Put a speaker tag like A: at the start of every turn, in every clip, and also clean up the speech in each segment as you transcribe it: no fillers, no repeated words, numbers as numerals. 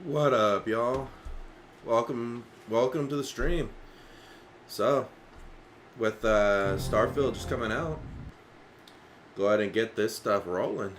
A: What up, y'all? Welcome to the stream. So, with Starfield just coming out, go ahead and get this stuff rolling.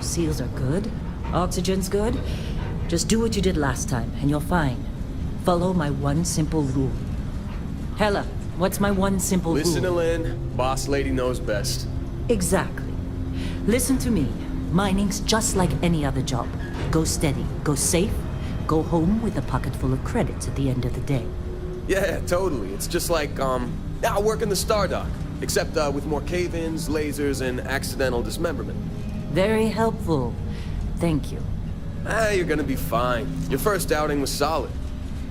B: Seals are good. Oxygen's good. Just do what you did last time, and you're fine. Follow my one simple rule. Hella, what's my one simple
C: Listen to
B: rule?
C: Lynn. Boss lady knows best.
B: Exactly. Listen to me. Mining's just like any other job. Go steady, go safe, go home with a pocket full of credits at the end of the day.
C: Yeah, totally. It's just like, now working the Star Dock. Except, with more cave-ins, lasers, and accidental dismemberment.
B: Very helpful. Thank you.
C: You're gonna be fine. Your first outing was solid.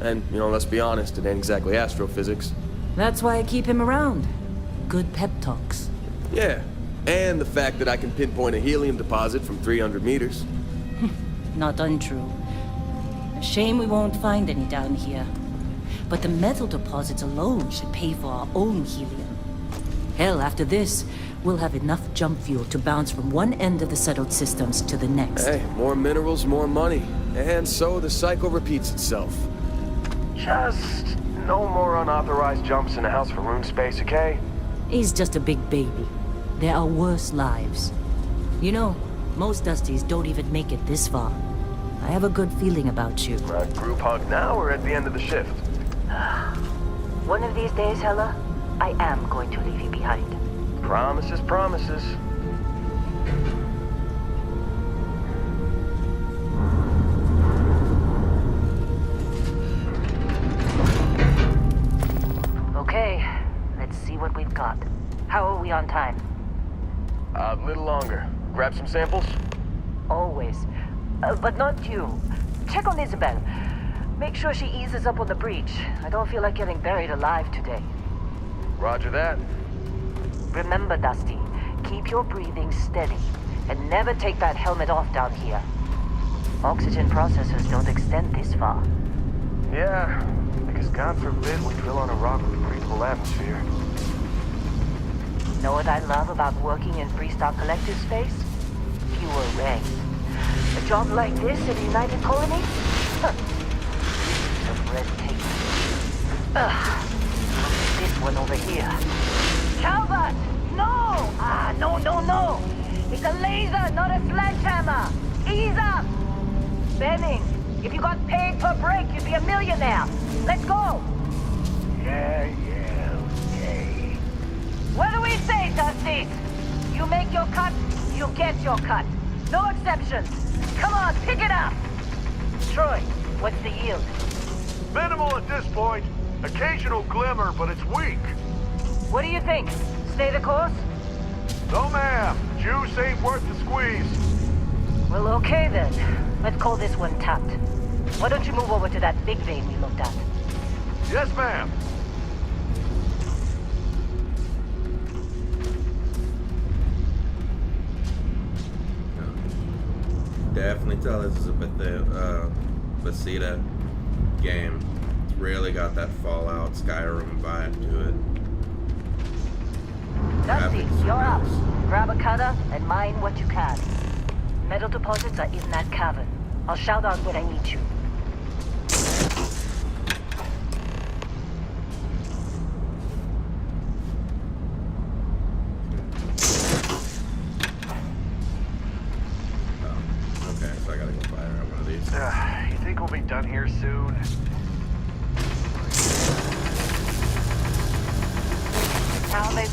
C: And, let's be honest, it ain't exactly astrophysics.
B: That's why I keep him around. Good pep talks.
C: Yeah, and the fact that I can pinpoint a helium deposit from 300 meters.
B: Not untrue. A shame we won't find any down here. But the metal deposits alone should pay for our own helium. Hell, after this, we'll have enough jump fuel to bounce from one end of the settled systems to the next.
C: Hey, more minerals, more money. And so the cycle repeats itself. Just no more unauthorized jumps in the house for room space, okay?
B: He's just a big baby. There are worse lives. You know, most Dusties don't even make it this far. I have a good feeling about you.
C: Group hug now or at the end of the shift?
B: One of these days, Hella, I am going to leave you behind.
C: Promises, promises.
B: Okay, let's see what we've got. How are we on time?
C: A little longer. Grab some samples?
B: Always. But not you. Check on Isabel. Make sure she eases up on the breach. I don't feel like getting buried alive today.
C: Roger that.
B: Remember, Dusty, keep your breathing steady. And never take that helmet off down here. Oxygen processors don't extend this far.
C: Yeah, because God forbid we drill on a rock with a breathable atmosphere.
B: Know what I love about working in Freestar Collective space? Fewer regs. A job like this in the United Colonies? Some red tape. Ugh. This one over here. Calvert! No! No. It's a laser, not a sledgehammer. Ease up! Benning, if you got paid per break, you'd be a millionaire. Let's go!
D: Yeah, okay.
B: What do we say, Dusty? You make your cut, you get your cut. No exceptions. Come on, pick it up. Troy, what's the yield?
D: Minimal at this point. Occasional glimmer, but it's weak.
B: What do you think? Stay the course?
D: No, ma'am. Juice ain't worth the squeeze.
B: Well, okay then. Let's call this one tapped. Why don't you move over to that big vein we looked at?
D: Yes, ma'am.
A: Definitely tell this is a Bethesda game. It's really got that Fallout Skyrim vibe to it.
B: Dusty,
A: Graphics
B: you're up.
A: is-
B: Grab a cutter and mine what you can. Metal deposits are in that cavern. I'll shout out when I need you.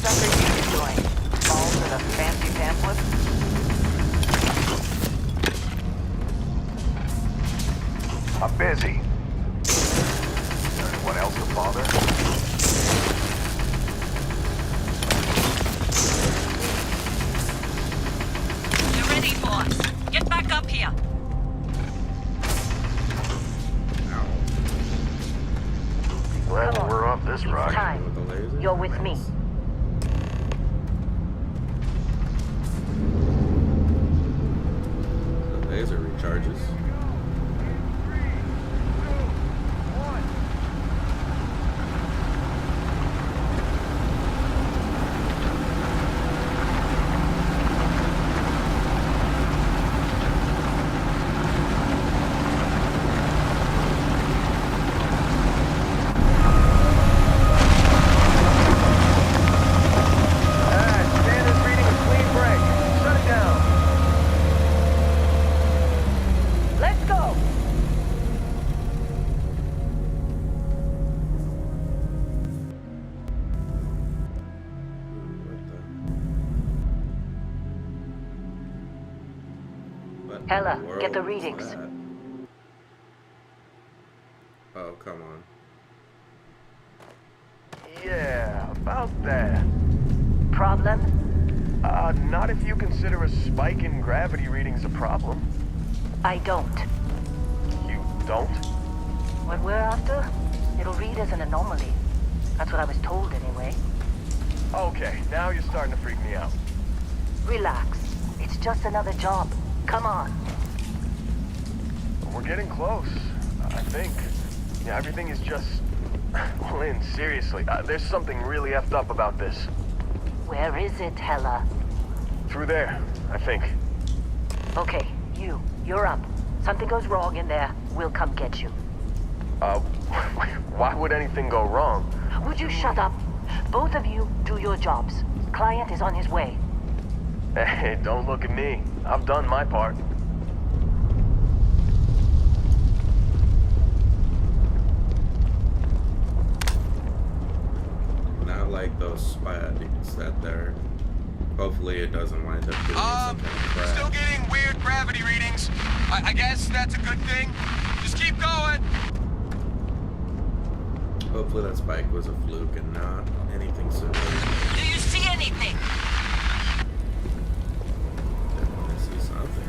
B: sucker you join? Fall for the fancy pamphlet?
D: I'm busy. Anyone else to bother?
E: You're ready, boss. Get back up here.
D: Glad
B: Come on.
D: we're off this
B: It's
D: ride.
B: time.
A: With the laser?
B: You're with me.
A: Nice. The laser recharges.
C: Standards reading a clean break. Shut it down.
B: Let's go!
A: What
B: Hella,
A: in the
B: get the
A: world is
B: readings.
A: that? Oh, come on.
C: Yeah, about that.
B: Problem?
C: Not if you consider a spike in gravity readings a problem.
B: I don't.
C: You don't?
B: What we're after, it'll read as an anomaly. That's what I was told anyway.
C: Okay, now you're starting to freak me out.
B: Relax. It's just another job. Come on.
C: We're getting close, I think. Yeah, everything is just... Well, Lynn, seriously, there's something really effed up about this.
B: Where is it, Hella?
C: Through there, I think.
B: Okay, you're up. Something goes wrong in there, we'll come get you.
C: Why would anything go wrong?
B: Would you shut up? Both of you do your jobs. Client is on his way.
C: Hey, don't look at me. I've done my part.
A: Not like those spiders that they're. Hopefully it doesn't wind up doing some kind of crap.
F: Still getting weird gravity readings. I guess that's a good thing. Just keep going.
A: Hopefully that spike was a fluke and not anything severe.
E: Do you see anything?
A: Definitely see something.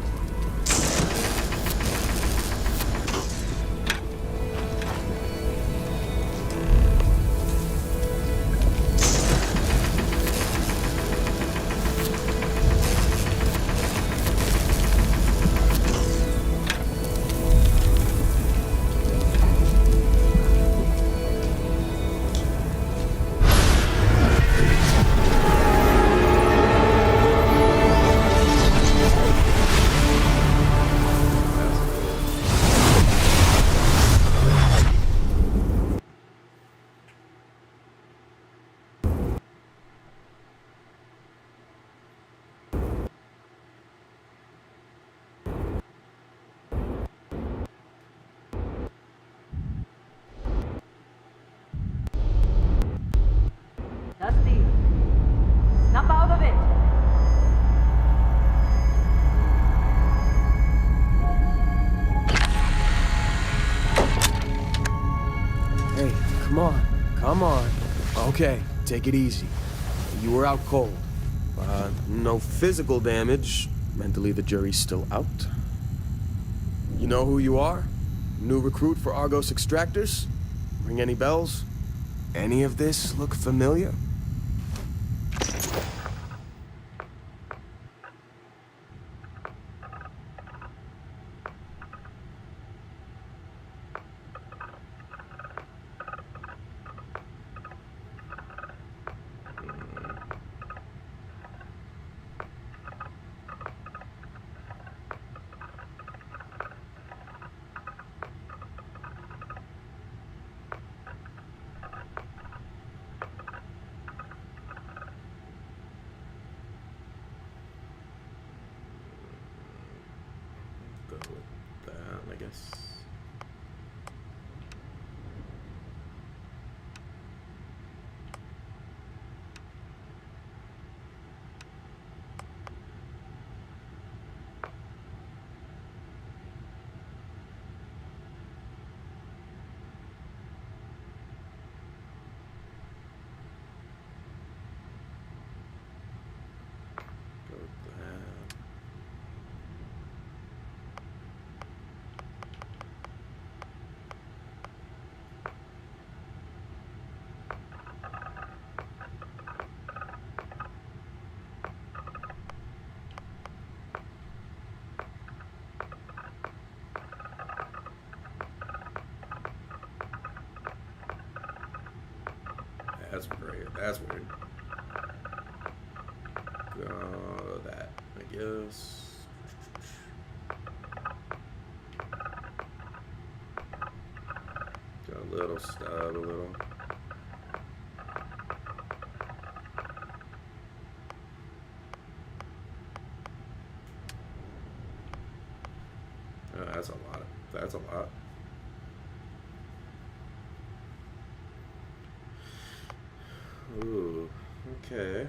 B: Dusty, snap out of it.
C: Hey, come on. Come on. Okay, take it easy. You were out cold. No physical damage. Mentally, the jury's still out. You know who you are? New recruit for Argos Extractors? Ring any bells? Any of this look familiar?
A: Go with that, I guess. That's weird. Go that, I guess. Got a little stub, a little. Oh, that's a lot. That's a lot. Ooh, okay.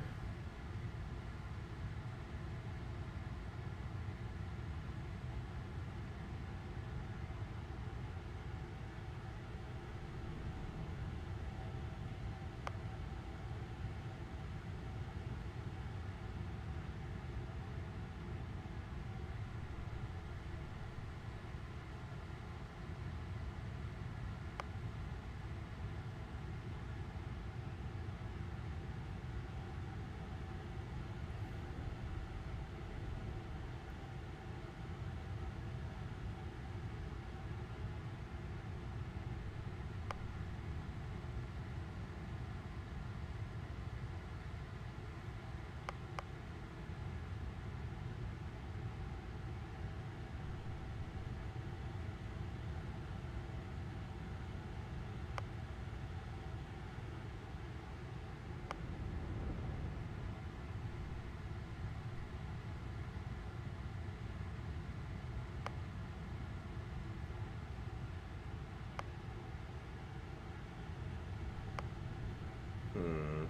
A: Hmm.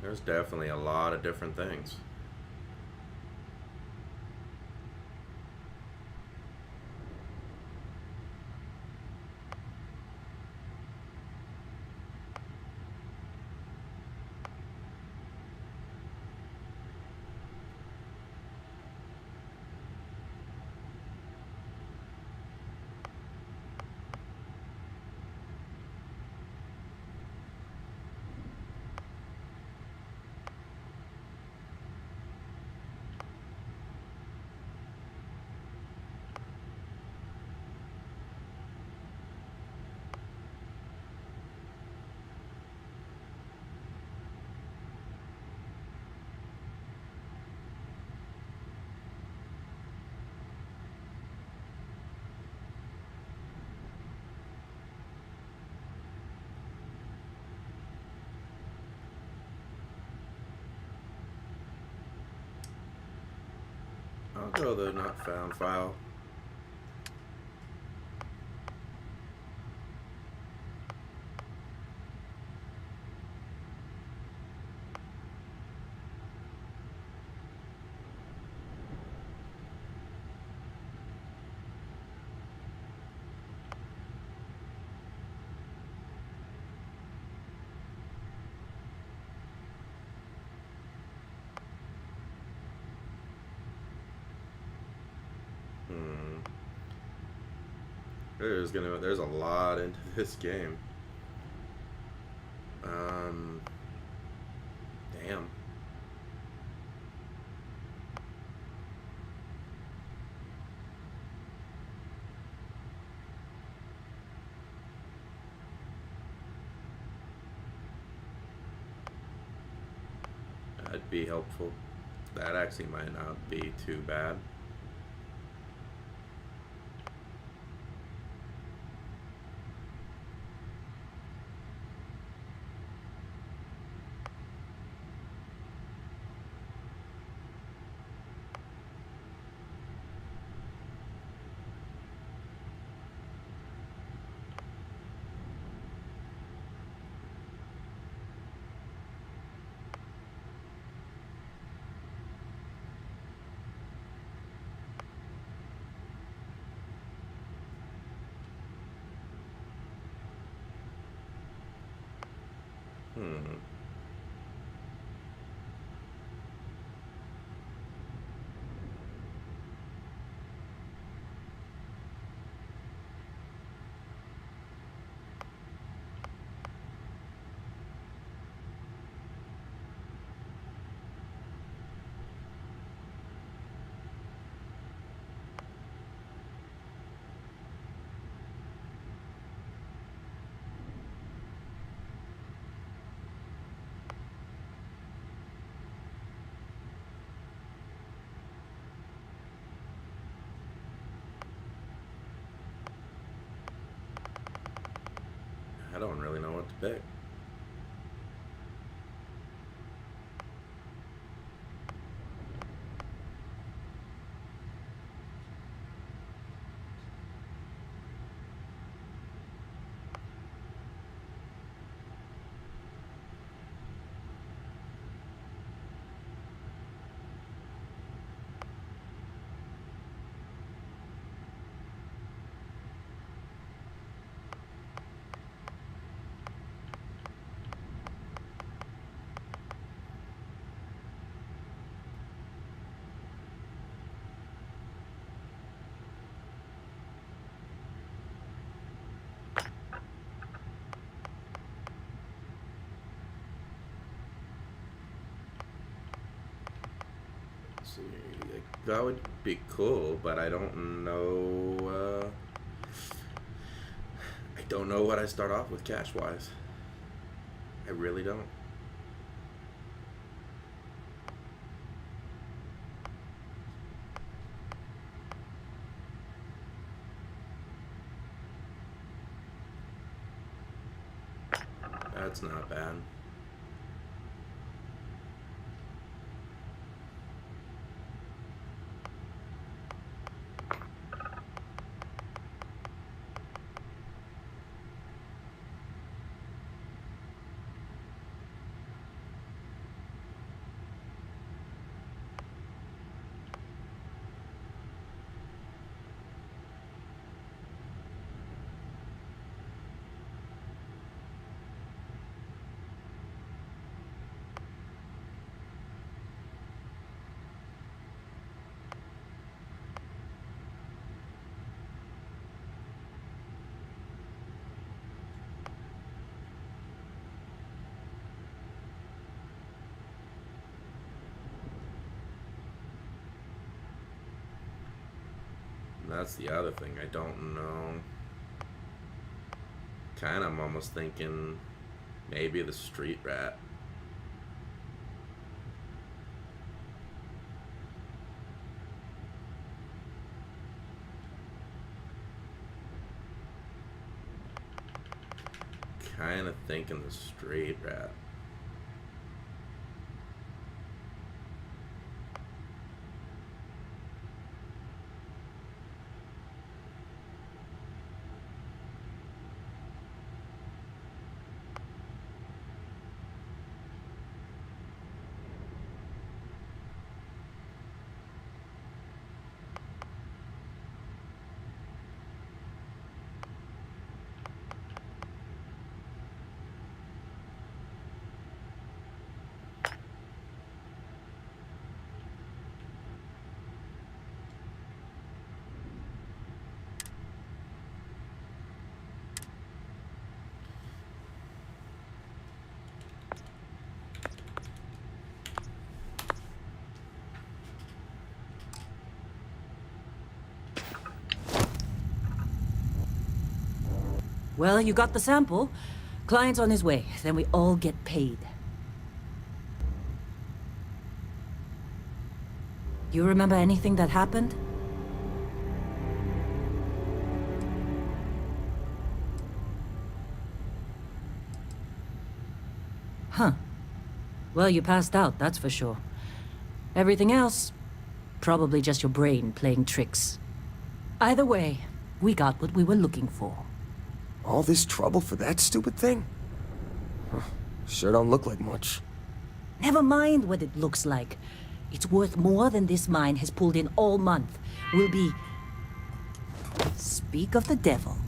A: There's definitely a lot of different things. I'll go the not found file. Hmm. There's a lot into this game. Damn. That'd be helpful. That actually might not be too bad. Hmm. don't really know what to pick. See, like, that would be cool, but I don't know. I don't know what I start off with cash wise. I really don't. That's not bad. That's the other thing. I don't know. Kind of, I'm almost thinking maybe the street rat. Kind of thinking the street rat.
G: Well, you got the sample. Client's on his way. Then we all get paid. You remember anything that happened? Huh. Well, you passed out, that's for sure. Everything else, probably just your brain playing tricks. Either way, we got what we were looking for.
C: All this trouble for that stupid thing? Huh. Sure don't look like much.
G: Never mind what it looks like. It's worth more than this mine has pulled in all month. We'll be... Speak of the devil.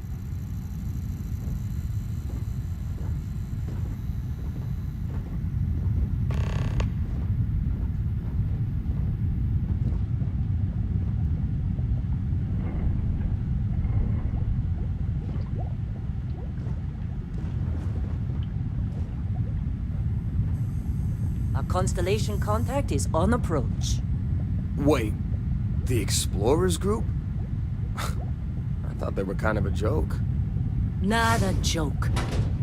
G: Our Constellation contact is on approach.
C: Wait, the Explorers group? I thought they were kind of a joke.
G: Not a joke.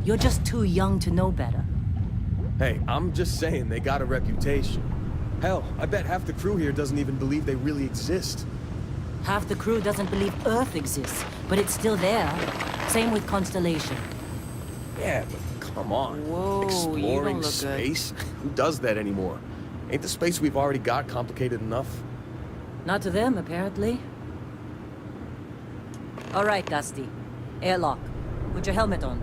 G: You're just too young to know better.
C: Hey, I'm just saying they got a reputation. Hell, I bet half the crew here doesn't even believe they really exist.
G: Half the crew doesn't believe Earth exists, but it's still there. Same with Constellation.
C: Yeah, but come on.
G: Whoa, you don't
C: Exploring
G: look good.
C: space? Who does that anymore? Ain't the space we've already got complicated enough?
G: Not to them, apparently. All right, Dusty. Airlock. Put your helmet on.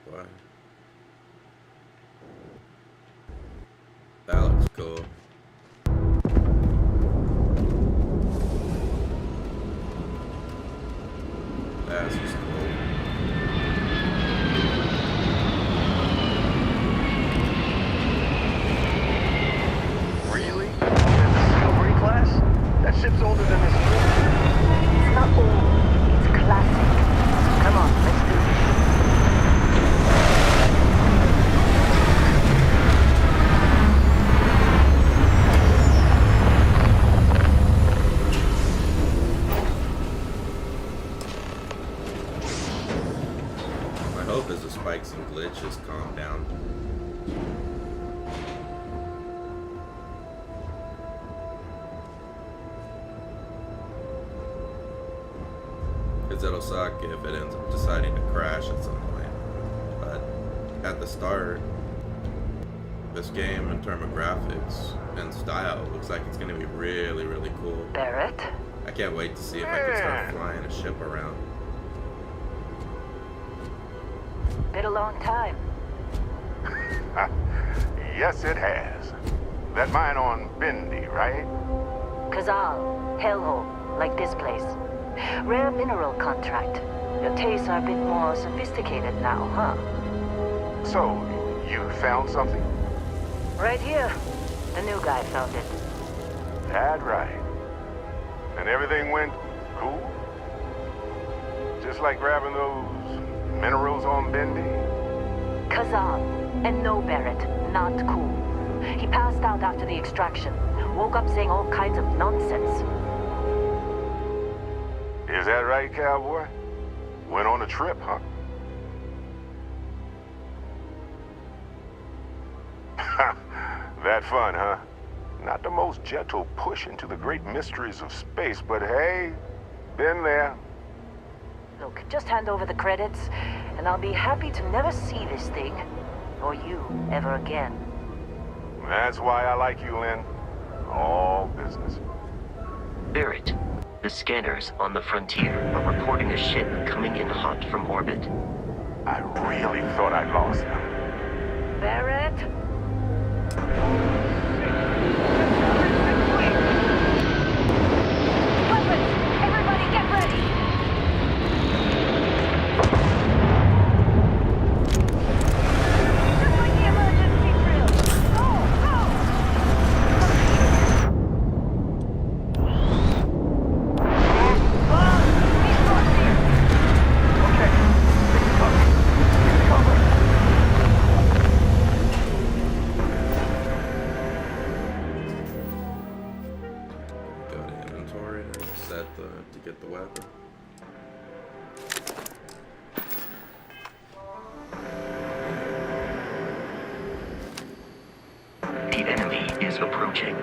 A: Boy. That looks cool. That's just cool.
D: Really? In the Silvery class? That ship's older than this ship.
B: It's not old. It's classic. Come on, let's do this.
A: My hope is the spikes and glitches calm down. Because it'll suck if it ends up deciding to crash at some point. But at the start, this game, in terms of graphics and style, looks like it's going to be really, really cool.
B: Barrett?
A: I can't wait to see if I can start flying a ship around.
B: Been a long time.
D: Yes, it has. That mine on Bendy, right?
B: Kazal, hellhole, like this place. Rare mineral contract. Your tastes are a bit more sophisticated now, huh?
D: So, you found something?
B: Right here. The new guy found it.
D: That right. And everything went cool? Just like grabbing those minerals on Bendy?
B: Kazal, and no Barrett, not cool. He passed out after the extraction. Woke up saying all kinds of nonsense.
D: Is that right, cowboy? Went on a trip, huh? That fun, huh? Not the most gentle push into the great mysteries of space, but hey, been there.
B: Look, just hand over the credits, and I'll be happy to never see this thing, or you, ever again.
D: That's why I like you, Lynn. All business.
H: Barrett, the scanners on the frontier are reporting a ship coming in hot from orbit.
D: I really thought I lost them.
B: Barrett? Weapons! Everybody get ready! Just like the emergency drill! Go! Go! These doors here!
D: Okay, cover.
A: Go to inventory to set to get the weapon.
H: The enemy is approaching.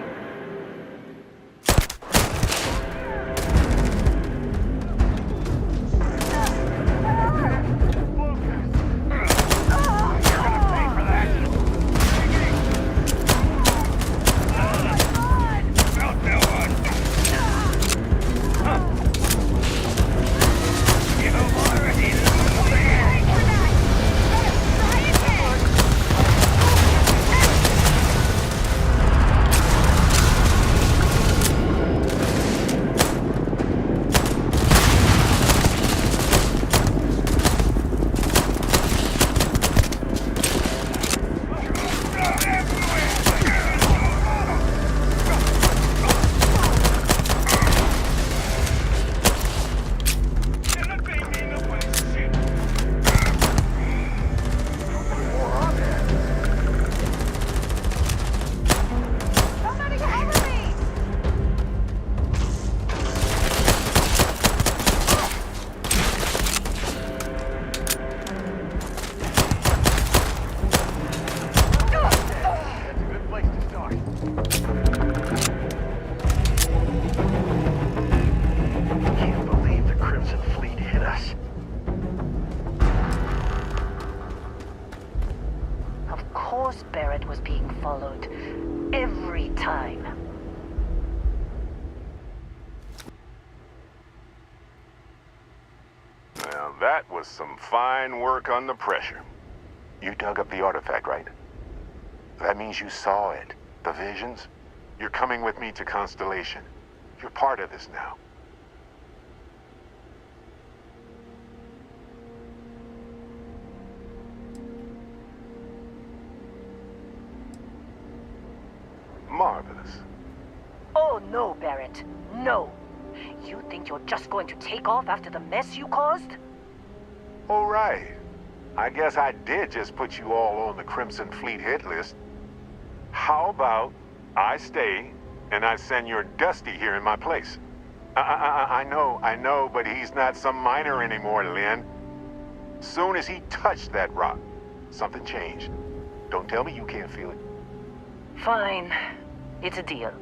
B: course Barrett was being followed. Every time.
D: Now that was some fine work under pressure. You dug up the artifact, right? That means you saw it. The visions? You're coming with me to Constellation. You're part of this now. Marvelous.
B: Oh no, Barrett. No. You think you're just going to take off after the mess you caused?
D: All right. I guess I did just put you all on the Crimson Fleet hit list. How about I stay and I send your Dusty here in my place? I know, but he's not some miner anymore, Lynn. Soon as he touched that rock, something changed. Don't tell me you can't feel it.
B: Fine. It's a deal.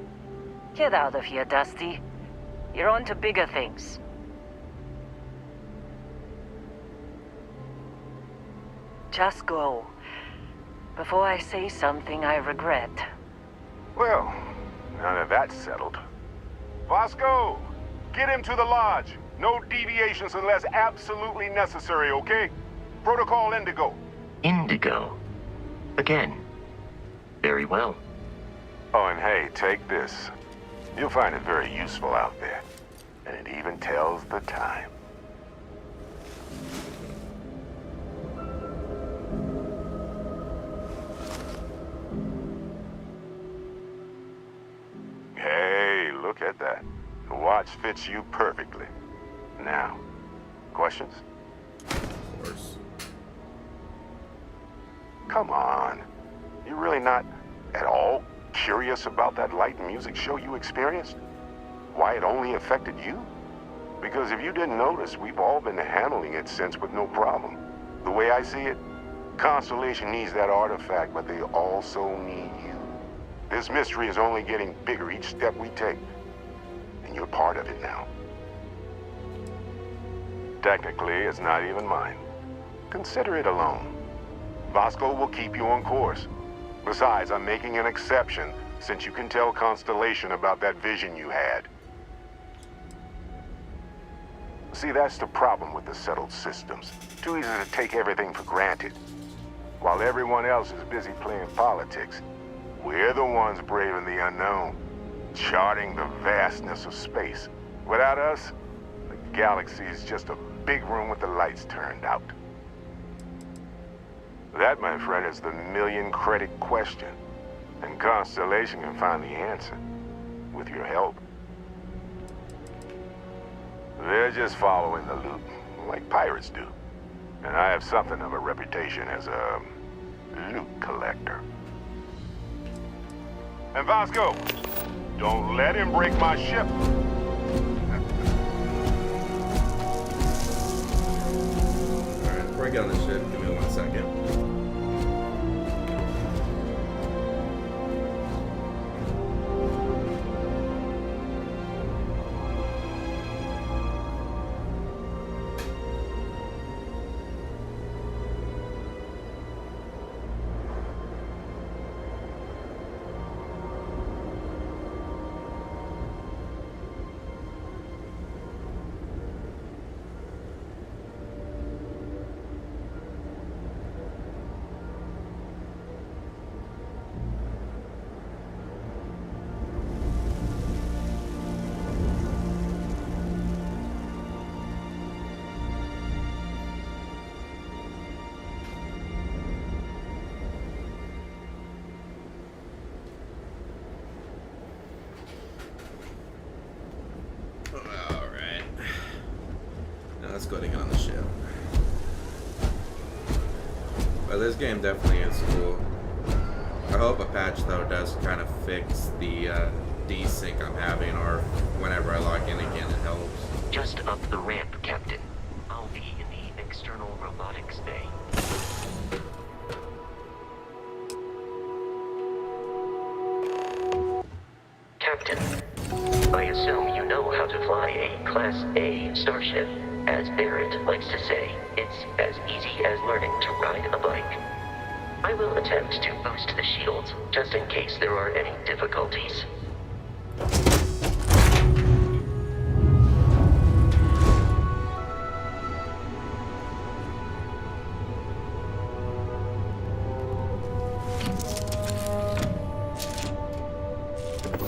B: Get out of here, Dusty. You're on to bigger things. Just go. Before I say something I regret.
D: Well, now that that's settled. Vasco, get him to the lodge. No deviations unless absolutely necessary, okay? Protocol Indigo.
H: Indigo. Again. Very well.
D: Oh, and hey, take this. You'll find it very useful out there. And it even tells the time. Hey, look at that. The watch fits you perfectly. Now, questions?
A: Of course.
D: Come on. You're really not at all curious about that light and music show you experienced? Why it only affected you? Because if you didn't notice, we've all been handling it since with no problem. The way I see it, Constellation needs that artifact, but they also need you. This mystery is only getting bigger each step we take. And you're part of it now. Technically, it's not even mine. Consider it a loan. Vasco will keep you on course. Besides, I'm making an exception since you can tell Constellation about that vision you had. See, that's the problem with the settled systems. Too easy to take everything for granted. While everyone else is busy playing politics, we're the ones braving the unknown, charting the vastness of space. Without us, the galaxy is just a big room with the lights turned out. That, my friend, is the million-credit question. And Constellation can find the answer. With your help. They're just following the loot, like pirates do. And I have something of a reputation as a loot collector. And Vasco, don't let him break my ship.
A: Alright, before I get on the ship, give me 1 second. Alright. Now let's go to get on the ship. Well, this game definitely is cool. I hope a patch, though, does kind of fix the desync I'm having, or whenever I log in again, it helps.
H: Just up the ramp, Captain. I'll be in the external robotics bay. Captain, I assume you know how to fly a Class A starship. As Barrett likes to say, it's as easy as learning to ride a bike. I will attempt to boost the shields, just in case there are any difficulties.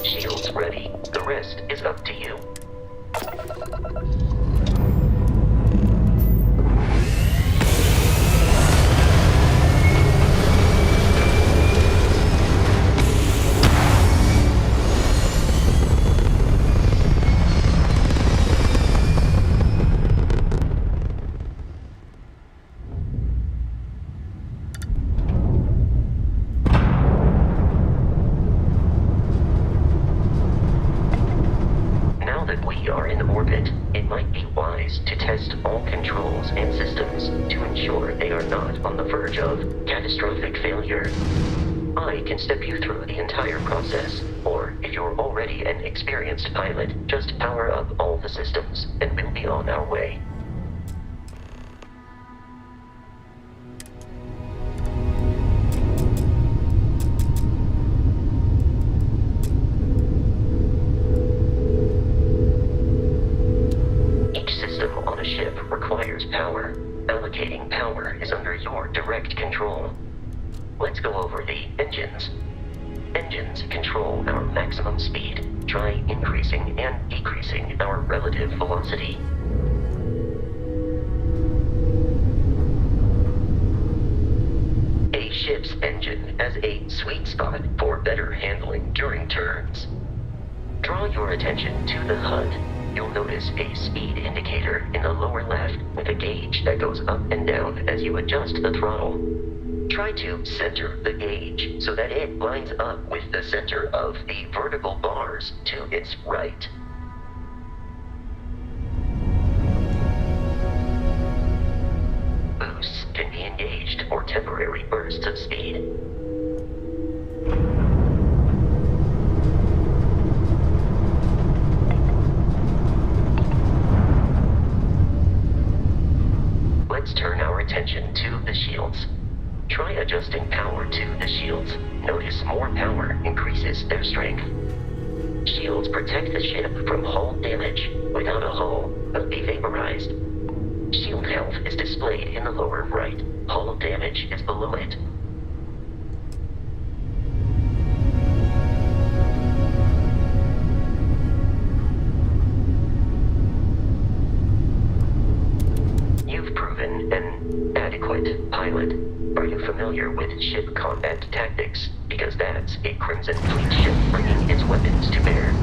H: Shields ready. The rest is up to you. Now that we are in orbit, it might be wise to test all controls and systems to ensure they are not on the verge of catastrophic failure. I can step you through the entire process, or if you're already an experienced pilot, just power up all the systems, and we'll be on our way. Each system on a ship requires power. Allocating power is under your direct control. Let's go over the engines. Engines control our maximum speed. Try increasing and decreasing our relative velocity. A ship's engine has a sweet spot for better handling during turns. Draw your attention to the HUD. You'll notice a speed indicator in the lower left with a gauge that goes up and down as you adjust the throttle. Try to center the gauge so that it lines up with the center of the vertical bars to its right. Boosts can be engaged for temporary bursts of speed. Let's turn our attention to the shields. Try adjusting power to the shields. Notice more power increases their strength. Shields protect the ship from hull damage. Without a hull, they'll be vaporized. Shield health is displayed in the lower right. Hull damage is below it. You've proven an adequate pilot. Are you familiar with ship combat tactics? Because that's a Crimson Fleet ship bringing its weapons to bear.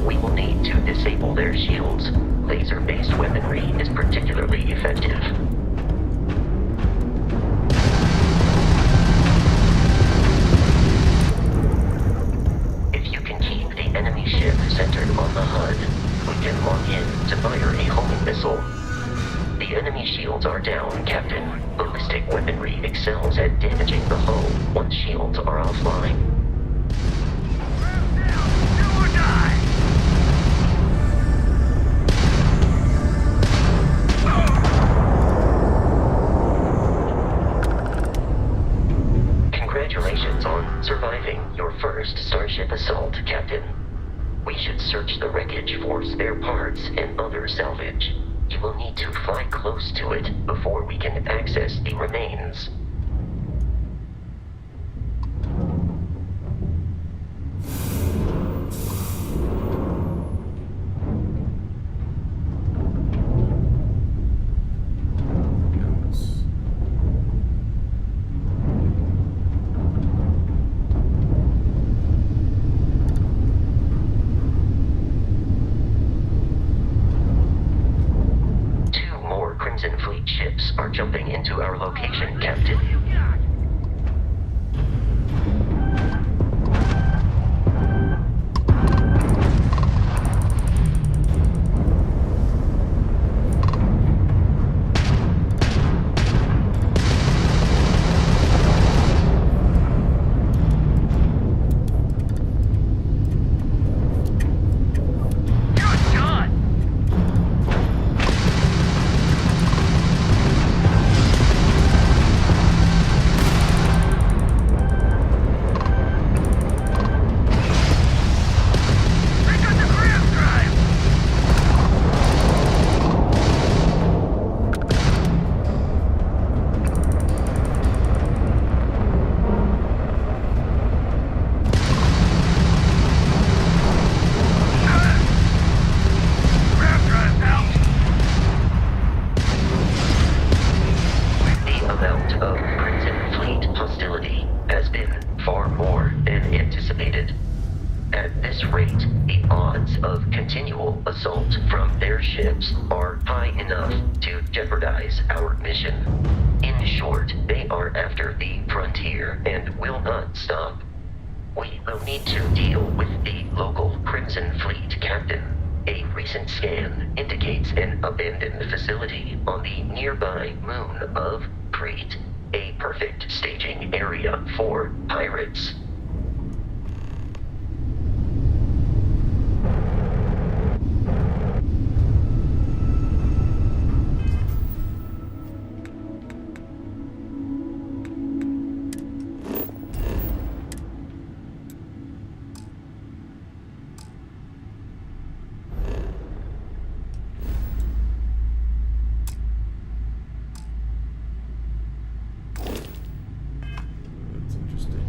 H: We will need to disable their shields. Laser-based weaponry is particularly effective. If you can keep the enemy ship centered on the HUD, we can lock in to fire a homing missile. The enemy shields are down, Captain. Ballistic weaponry excels at damaging the hull once shields are offline. Congratulations on surviving your first Starship assault, Captain. We should search the wreckage for spare parts and other salvage. You will need to fly close to it before we can access the remains. Crimson Fleet ships are jumping into our location, Captain. their ships are high enough to jeopardize our mission. In short, they are after the frontier and will not stop. We will need to deal with the local Crimson Fleet captain. A recent scan indicates an abandoned facility on the nearby moon of Crete, a perfect staging area for pirates.
A: That's interesting.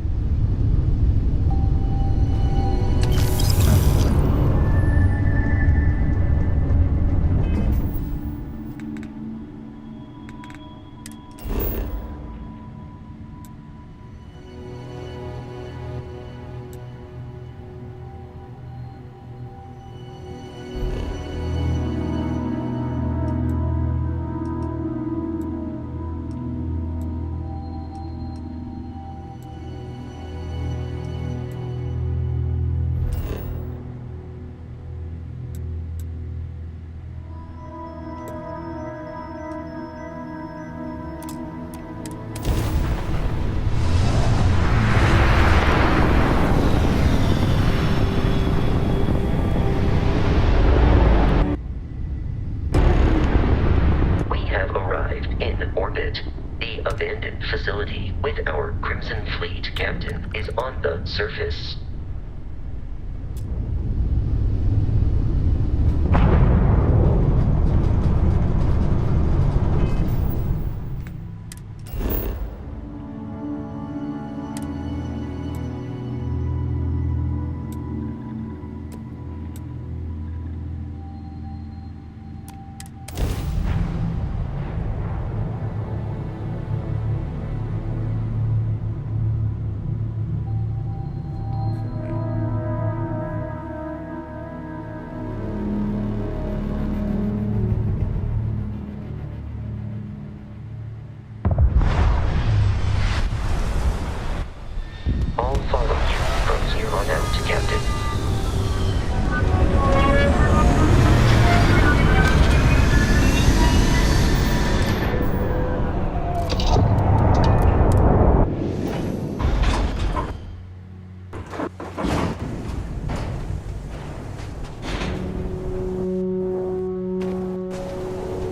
H: We have arrived in orbit. The abandoned facility with our Crimson Fleet captain is on the surface. I'll follow you from here on out, Captain.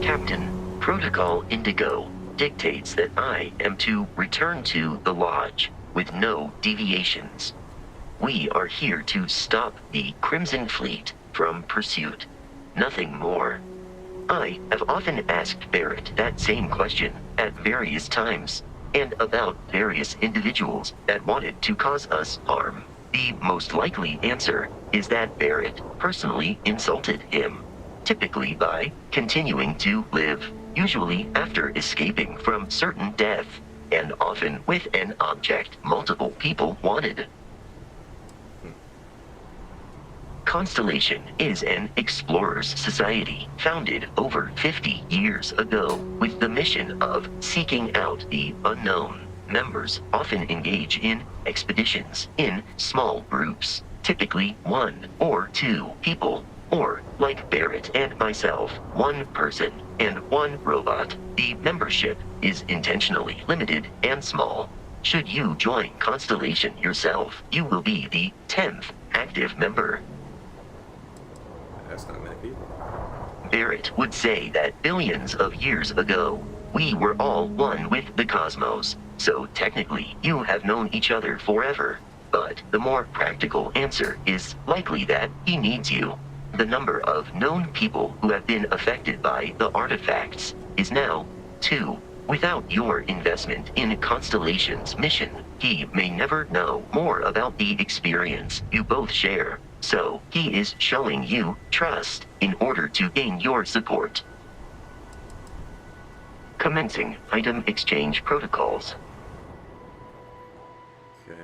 H: Captain, Protocol Indigo dictates that I am to return to the Lodge with no deviations. We are here to stop the Crimson Fleet from pursuit. Nothing more. I have often asked Barrett that same question at various times, and about various individuals that wanted to cause us harm. The most likely answer is that Barrett personally insulted him, typically by continuing to live, usually after escaping from certain death, and often with an object multiple people wanted. Constellation is an explorers society founded over 50 years ago with the mission of seeking out the unknown. Members often engage in expeditions in small groups, typically 1 or 2 people, or, like Barrett and myself, 1 person and 1 robot. The membership is intentionally limited and small. Should you join Constellation yourself, you will be the 10th active member.
A: That's not many people.
H: Barrett would say that billions of years ago, we were all one with the cosmos, so technically you have known each other forever. But the more practical answer is likely that he needs you. The number of known people who have been affected by the artifacts is now 2. Without your investment in Constellation's mission, he may never know more about the experience you both share. So, he is showing you trust in order to gain your support. Commencing item exchange protocols.
A: Okay.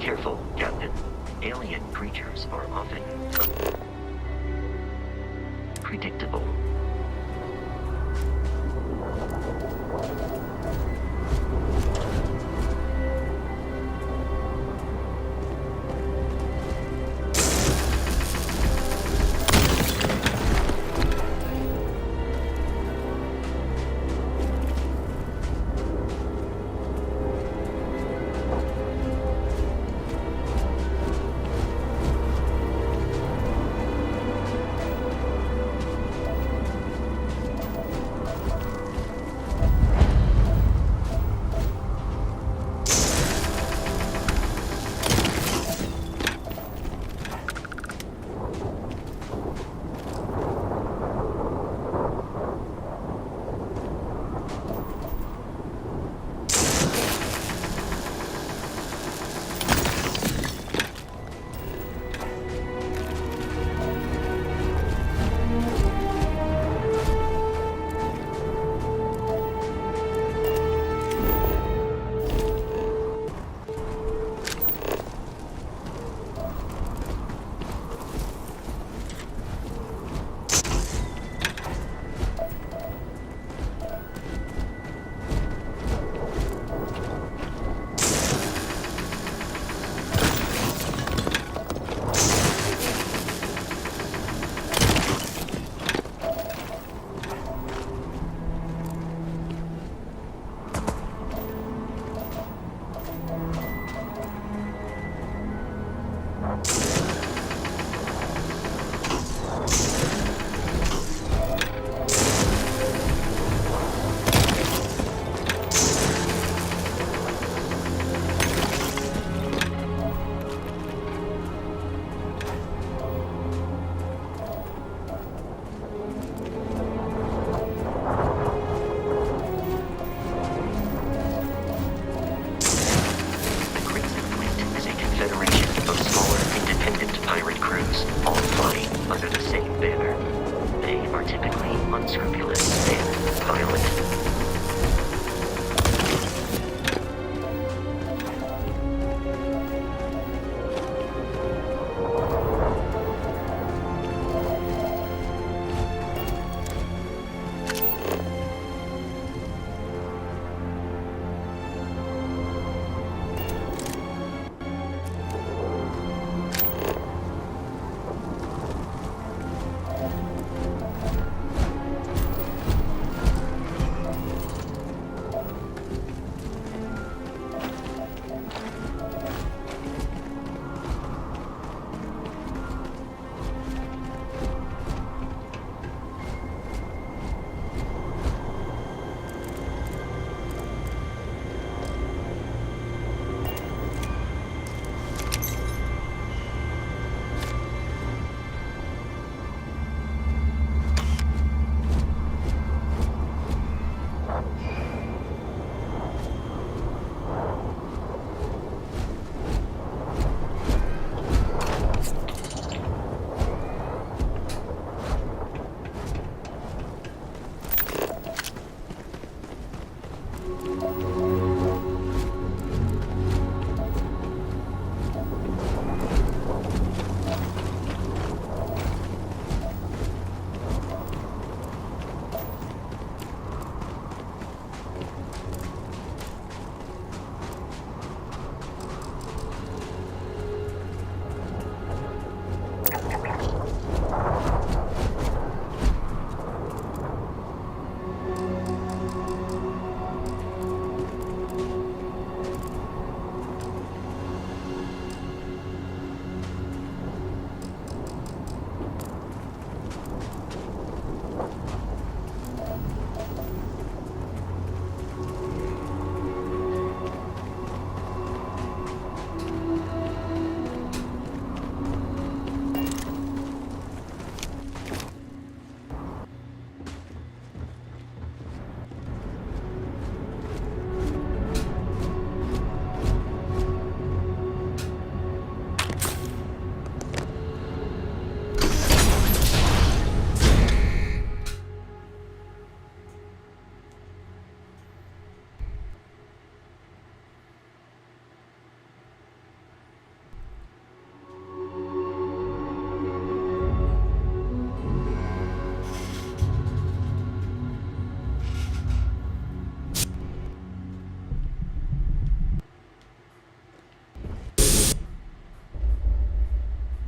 H: Careful, Captain. Alien creatures are often predictable.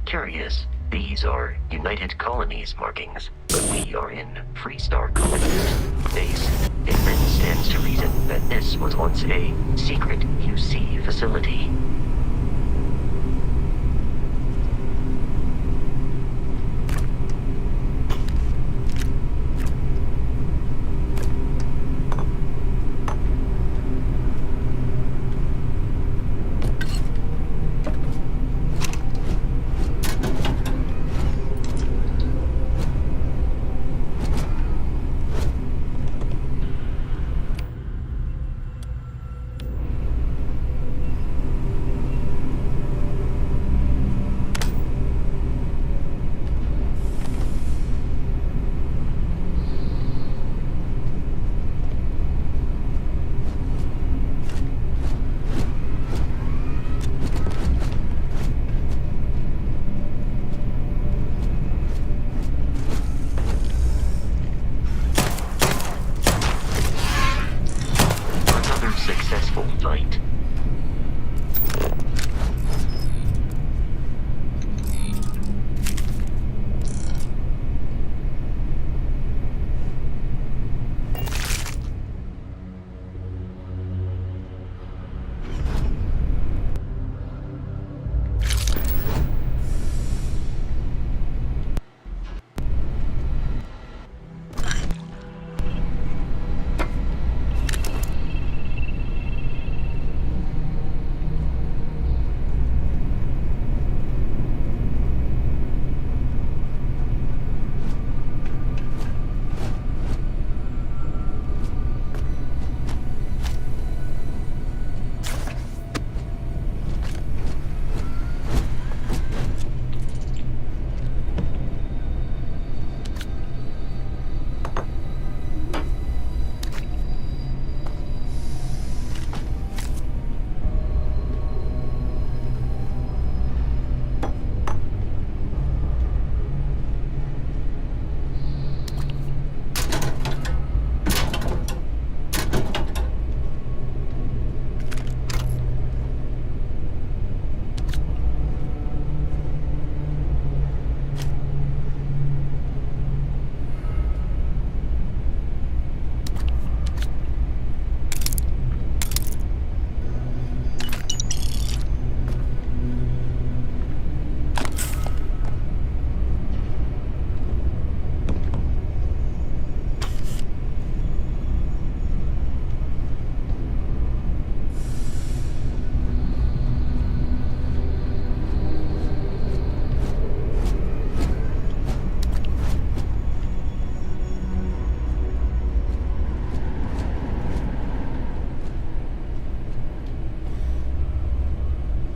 H: Curious. These are United Colonies markings, but we are in Freestar Colonies base. It then stands to reason that this was once a secret UC facility. Successful fight.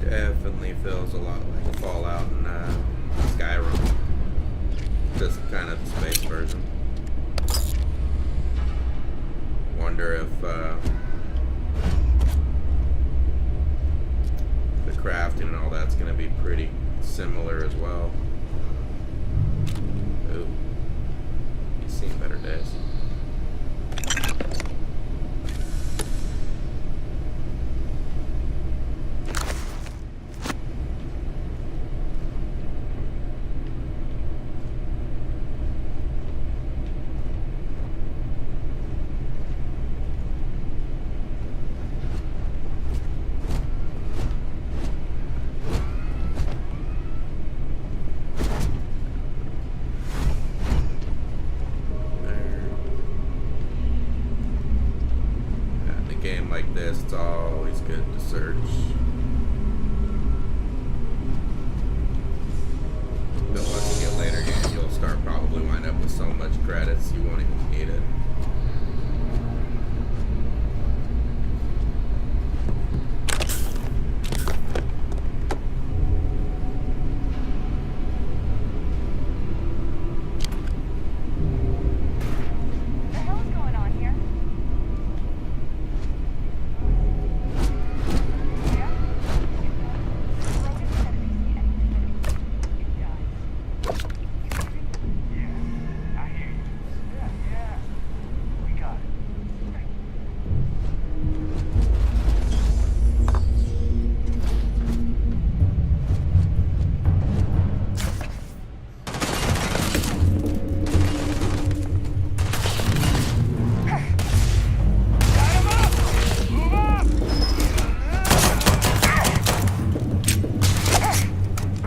A: Definitely feels a lot like Fallout and Skyrim. Just kind of the space version. Wonder if the crafting and all that's going to be pretty similar as well. Ooh. You've seen better days. Like this, it's always good to search. But once you get later game, you'll start probably wind up with so much credits you won't even need it.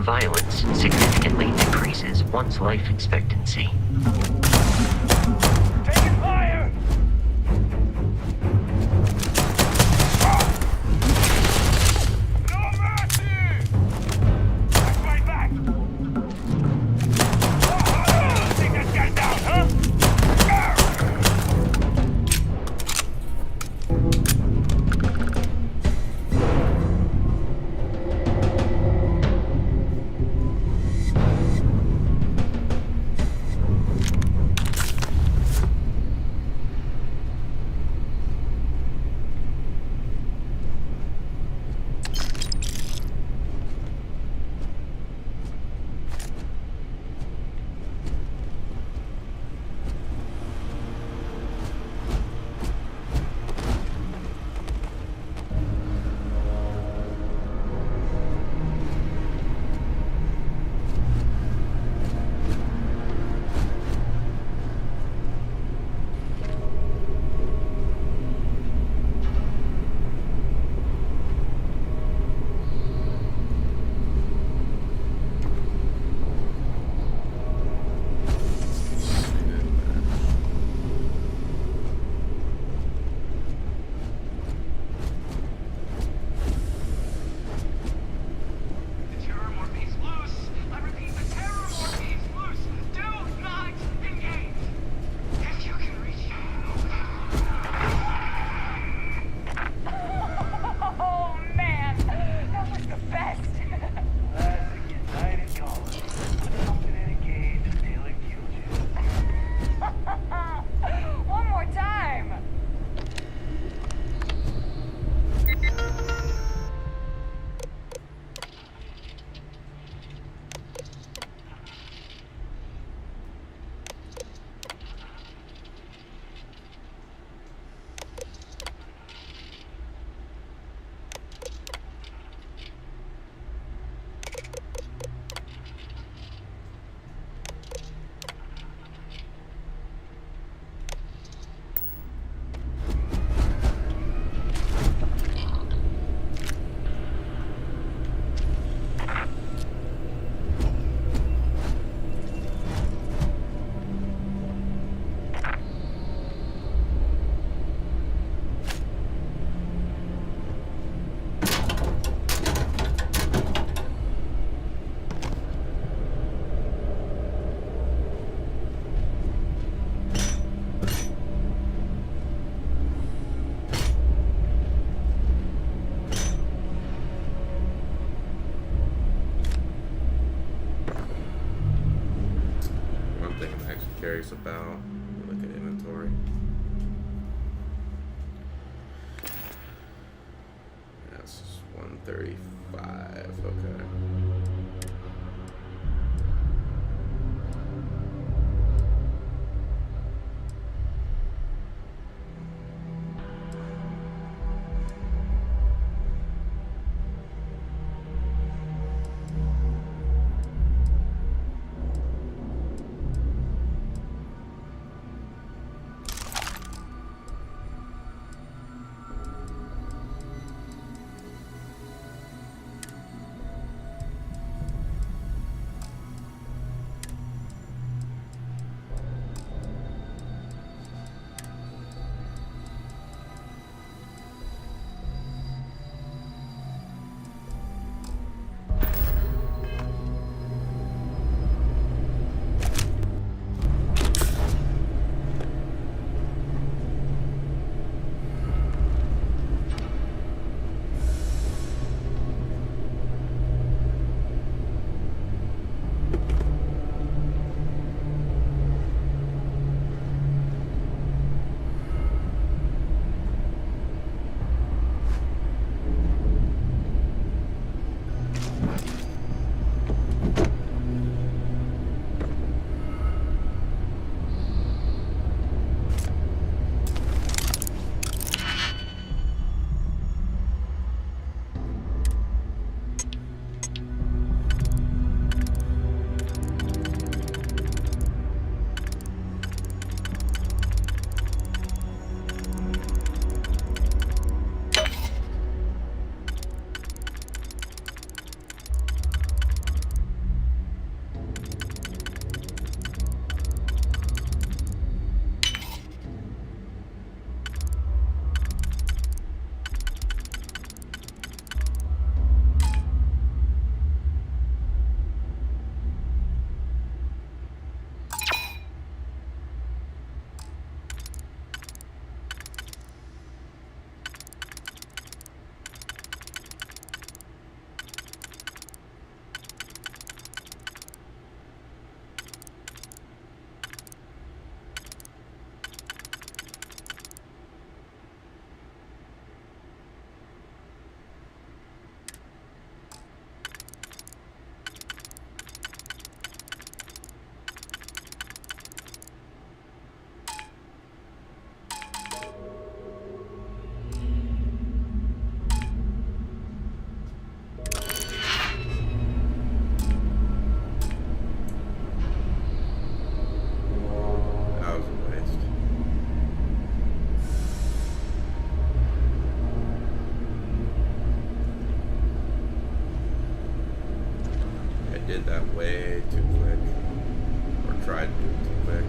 H: Violence significantly decreases one's life expectancy.
F: Taking fire! No mercy! Right back! Take that guy down, huh?
A: Curious about. Look at inventory. That's 135. Okay. did that way too quick. Or tried to do it too quick.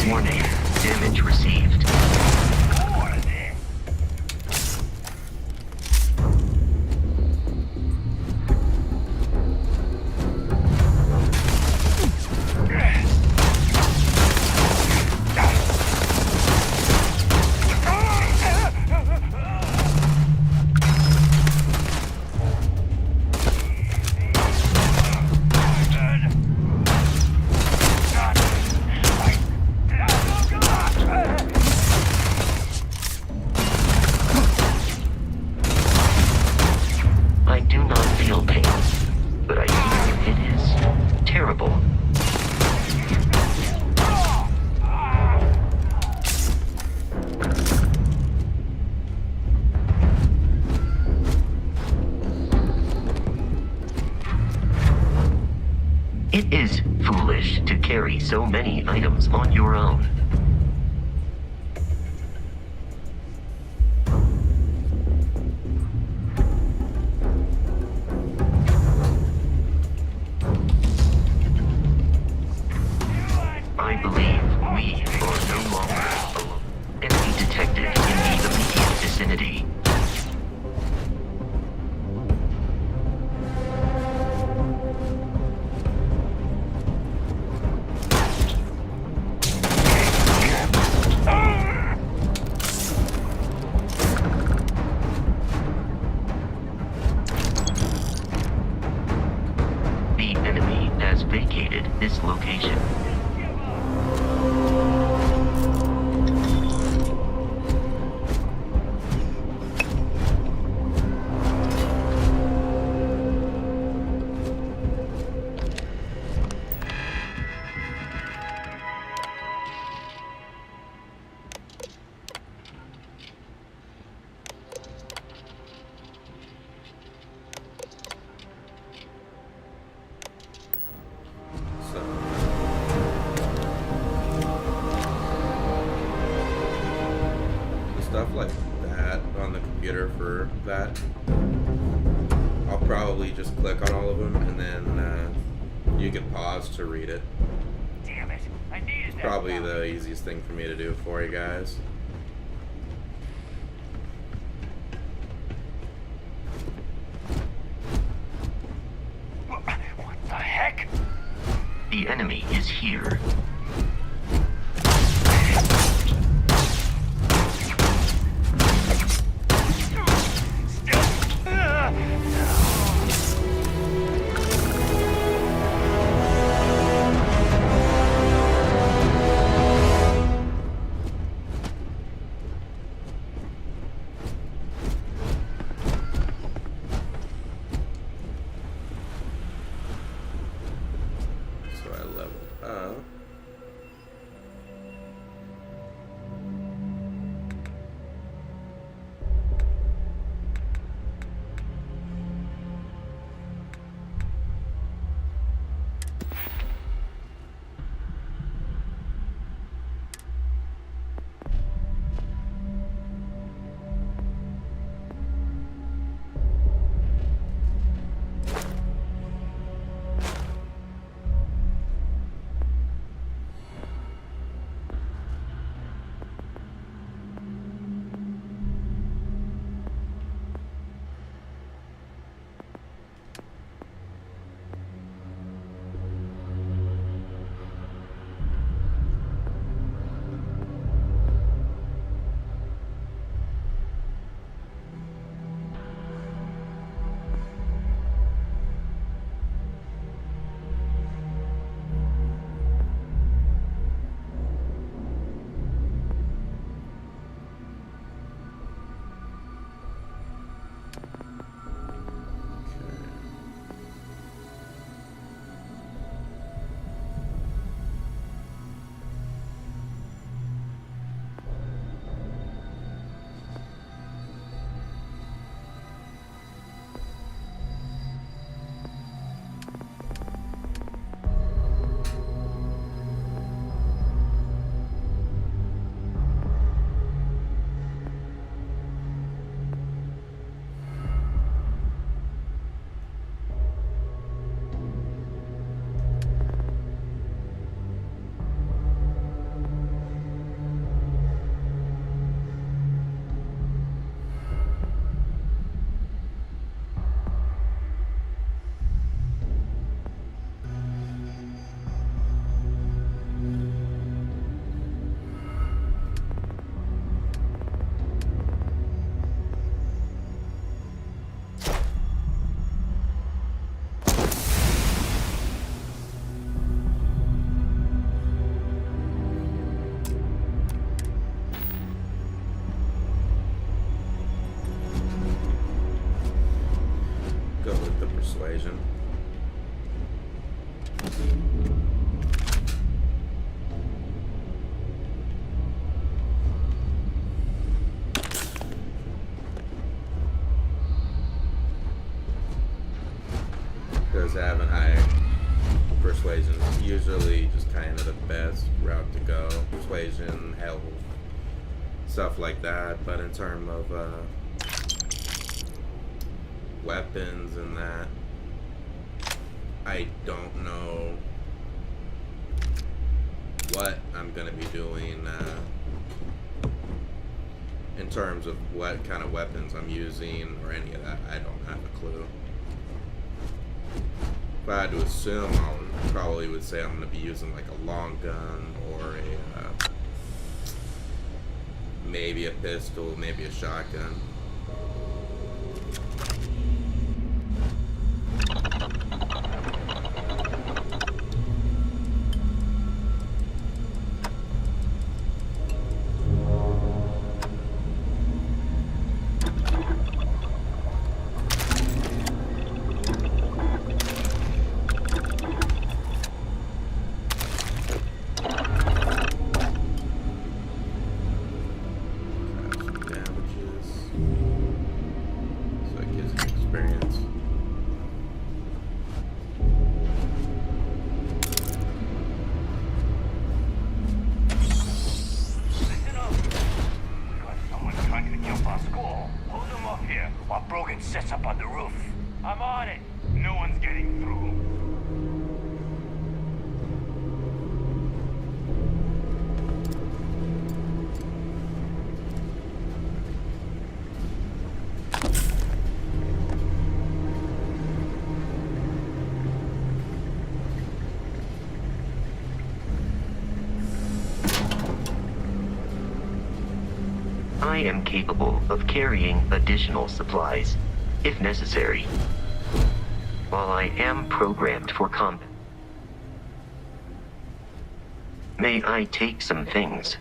H: Warning, damage received. I do not feel pain, but I hear it is terrible. It is foolish to carry so many items on your own. I believe we are no longer alone. Enemy detected in the immediate vicinity. The enemy has vacated this location.
A: So the stuff like that on the computer for that, I'll probably just click on all of them and then you can pause to read it.
F: Damn it. I needed that.
A: Probably the easiest thing for me to do for you guys.
F: What the heck?
H: The enemy is here.
A: So I leveled up. persuasion. Because having high persuasion is usually just kind of the best route to go. Persuasion, health, stuff like that. But in terms of weapons and that, I don't know what I'm gonna be doing in terms of what kind of weapons I'm using or any of that. I don't have a clue. If I had to assume, I probably would say I'm gonna be using like a long gun or a maybe a pistol, maybe a shotgun.
I: Sets up on the roof. I'm on it. No one's getting through.
H: I am capable of carrying additional supplies, if necessary. While I am programmed for combat, may I take some things?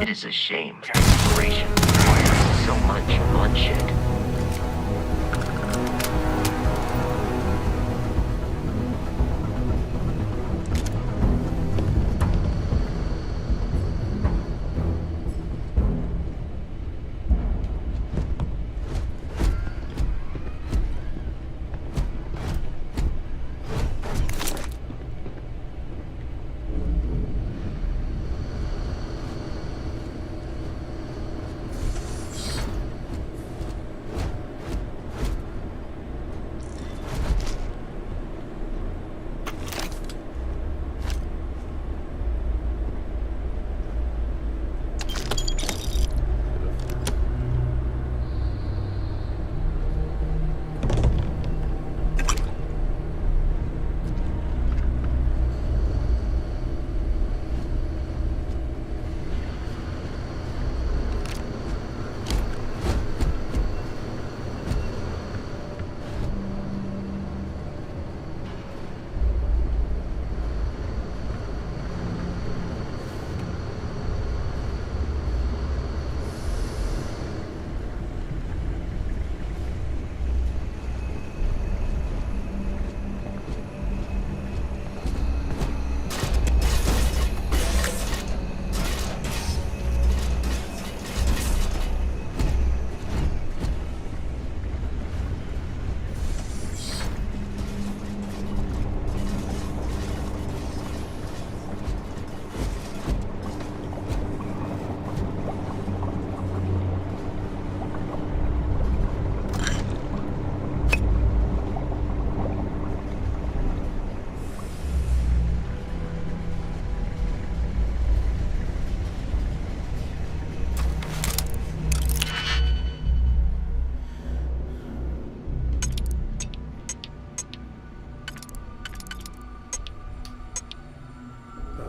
H: It is a shame. Exploration requires so much bloodshed.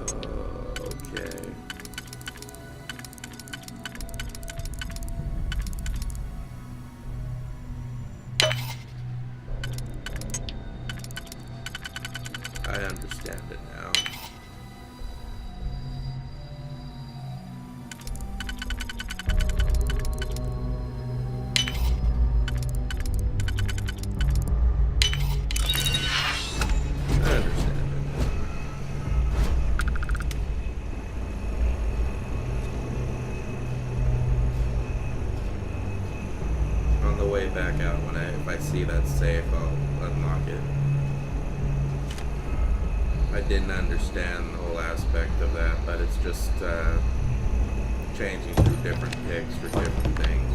A: Okay. I understand it now. I understand it. On the way back out, if I see that safe, I'll unlock it. I didn't understand the whole aspect of that, but it's just changing through different picks for different things.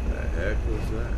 A: The heck was that?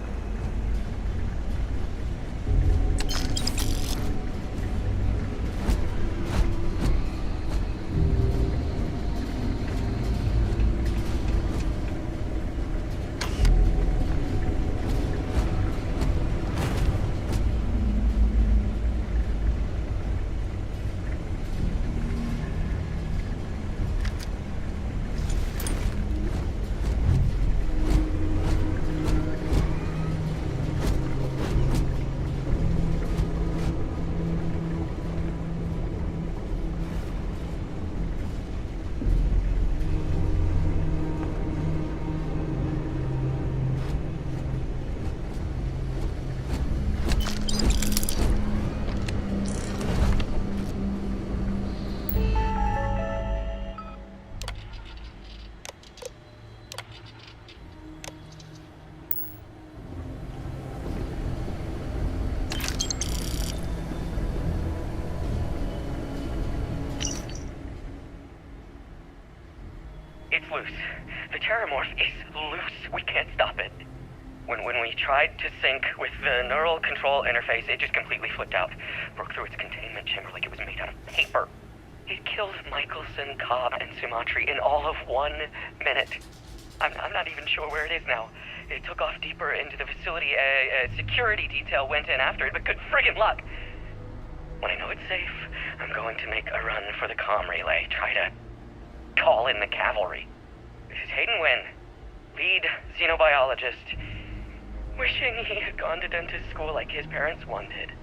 H: It's loose. The Terramorph is loose. We can't stop it. When we tried to sync with the neural control interface, it just completely flipped out. Broke through its containment chamber like it was made out of paper. It killed Michelson, Cobb, and Sumatri in all of 1 minute. I'm not even sure where it is now. It took off deeper into the facility. A security detail went in after it, but good friggin' luck. When I know it's safe, I'm going to make a run for the comm relay. Try to call in the cavalry. This is Hayden Wynn, lead xenobiologist. Wishing he had gone to dentist school like his parents wanted.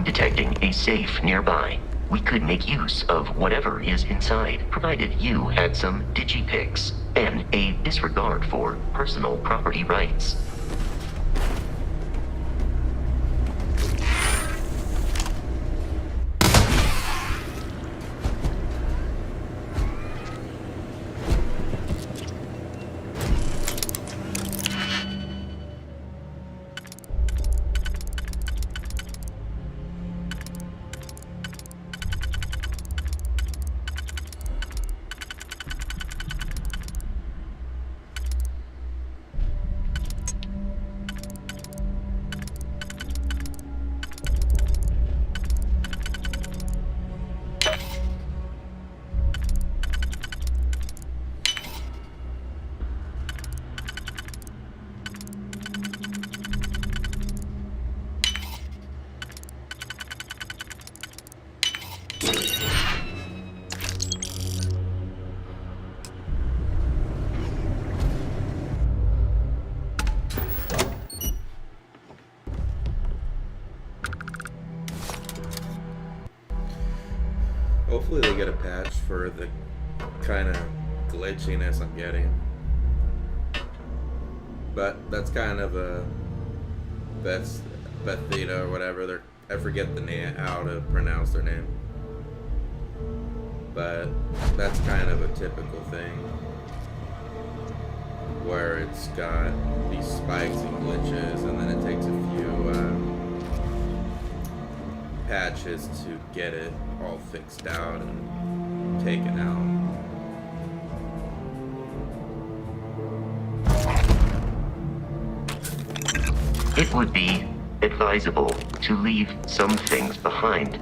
H: I'm detecting a safe nearby. We could make use of whatever is inside, provided you had some digipics and a disregard for personal property rights.
A: Hopefully they get a patch for the kind of glitchiness I'm getting. But that's kind of a Bethesda or whatever. I forget the name, how to pronounce their name. But that's kind of a typical thing where it's got these spikes and glitches, and then it takes a few patches to get it all fixed out and taken out.
H: It would be advisable to leave some things behind.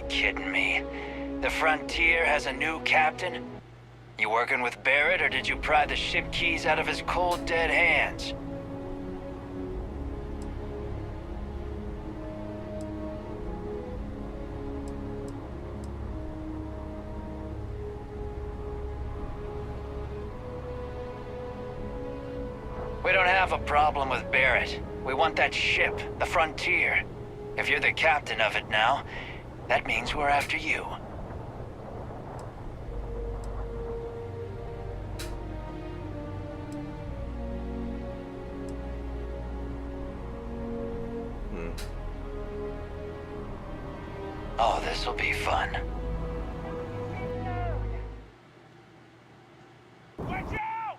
I: Kidding me? The Frontier has a new captain? You working with Barrett, or did you pry the ship keys out of his cold, dead hands? We don't have a problem with Barrett. We want that ship, the Frontier. If you're the captain of it now, that means we're after you. Oh, this'll be fun. Watch out!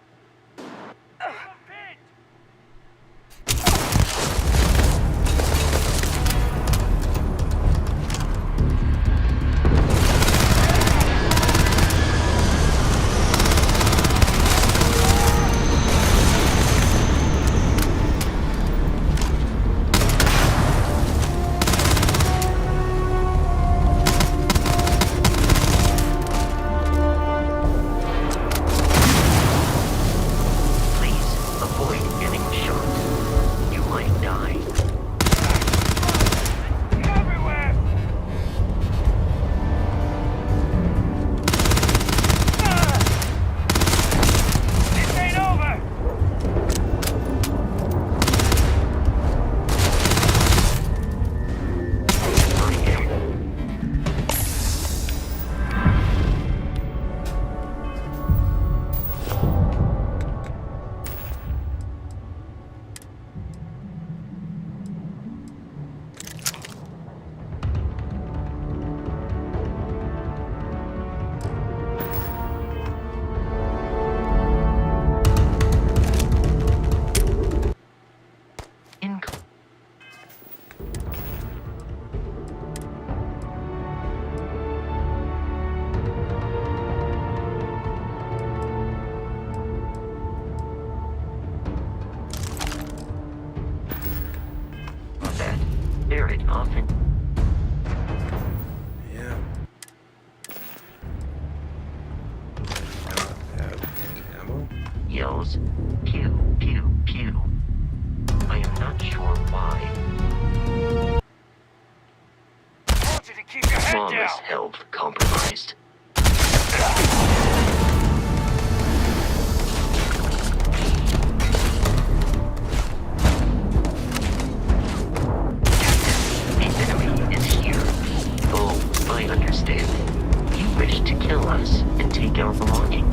H: yells, "Pew, pew, pew." I am not sure why.
F: I want you to keep your head
H: Mama's
F: down.
H: health compromised. The enemy is here. Oh, I understand. You wish to kill us and take our belongings.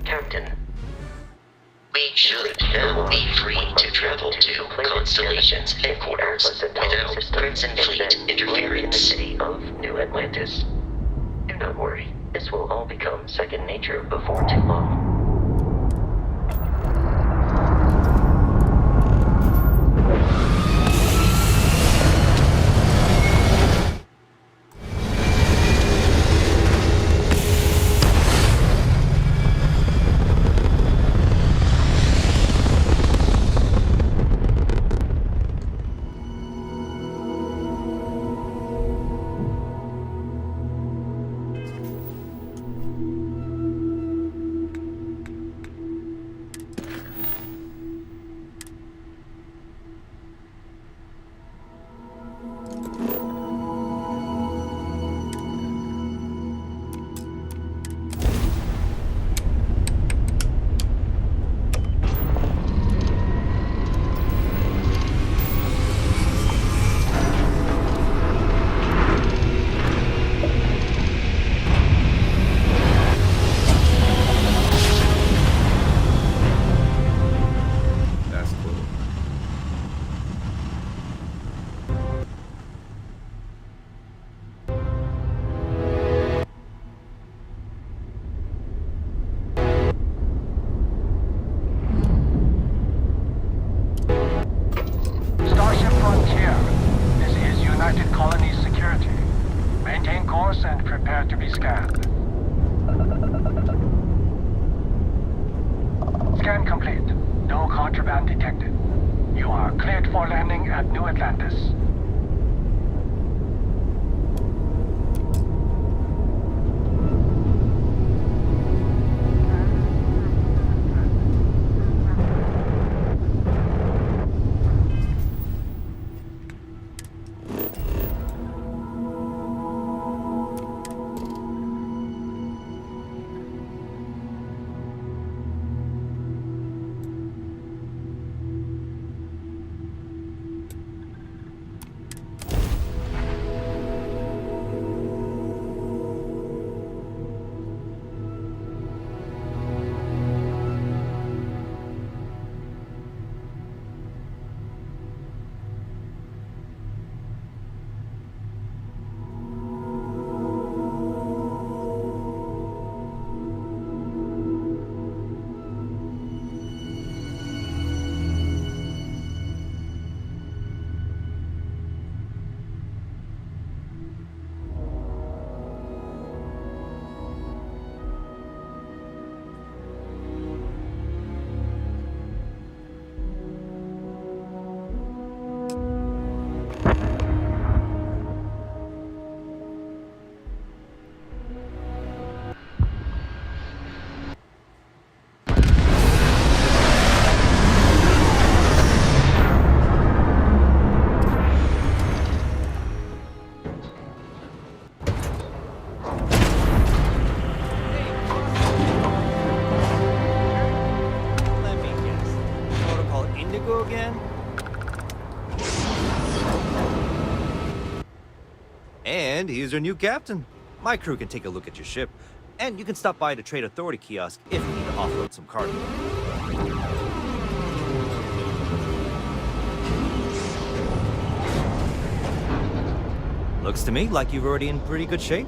H: Captain, we should now be free to travel to Constellation's headquarters without Prince and Fleet interference. In the city of New Atlantis. Do not worry, this will all become second nature before too long.
A: That's cool.
J: Starship Frontier. This is United Colonies Security. Maintain course and prepare to be scanned. Scan complete. No contraband detected. You are cleared for landing at New Atlantis.
K: And he's your new captain. My crew can take a look at your ship, and you can stop by the Trade Authority kiosk if you need to offload some cargo. Looks to me like you're already in pretty good shape.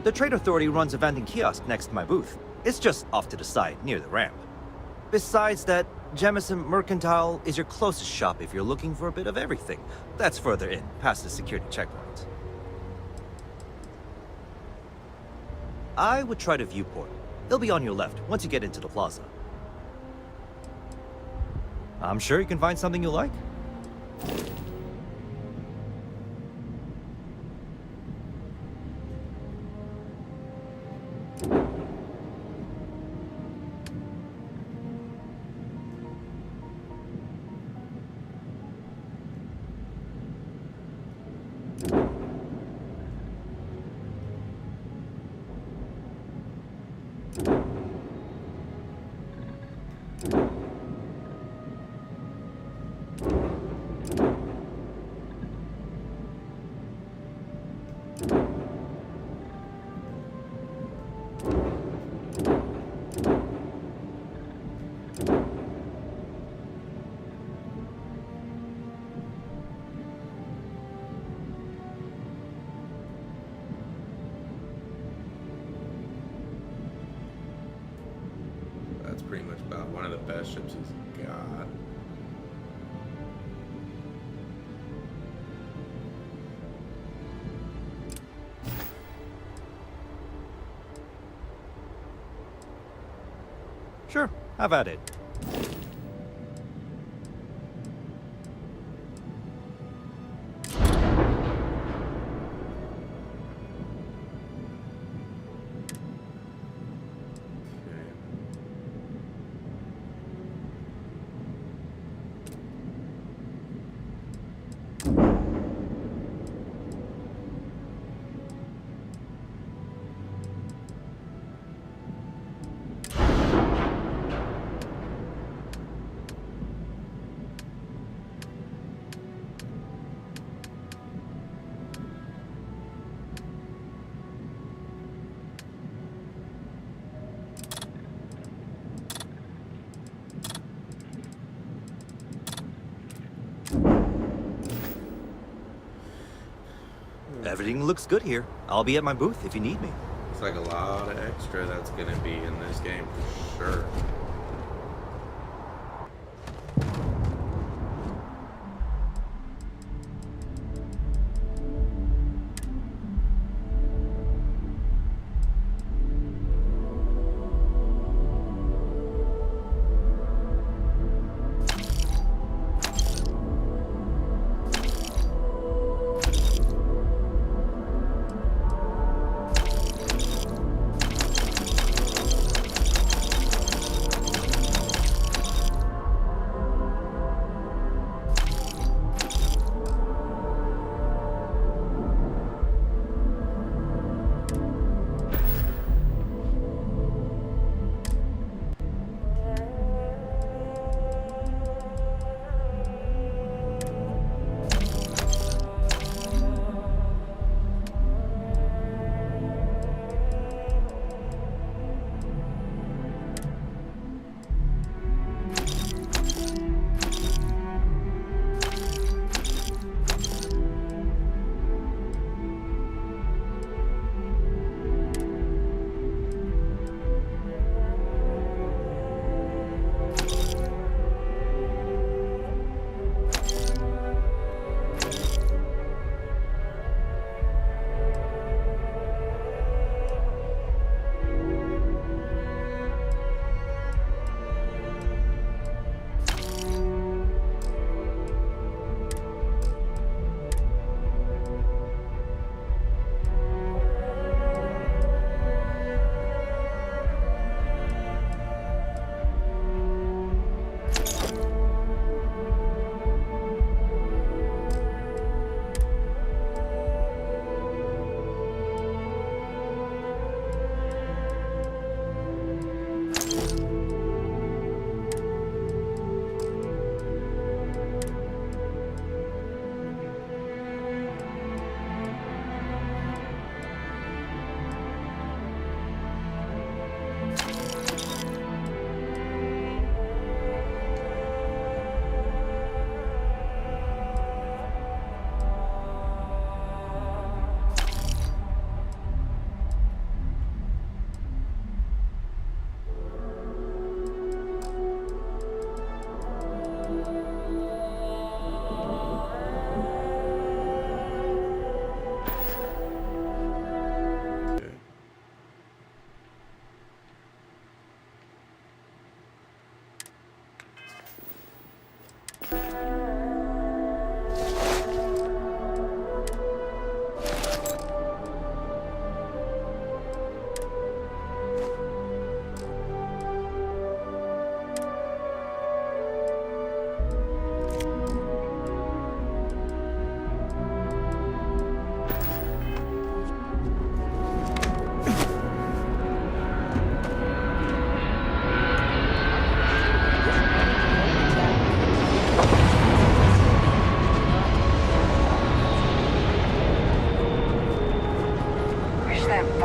K: The Trade Authority runs a vending kiosk next to my booth. It's just off to the side, near the ramp. Besides that, Jemison Mercantile is your closest shop if you're looking for a bit of everything. That's further in, past the security checkpoint. I would try the viewport. It'll be on your left once you get into the plaza. I'm sure you can find something you like.
A: That's pretty much about one of the best ships he's got.
K: Sure, have at it. Everything looks good here. I'll be at my booth if you need me.
A: It's like a lot of extra that's gonna be in this game for sure.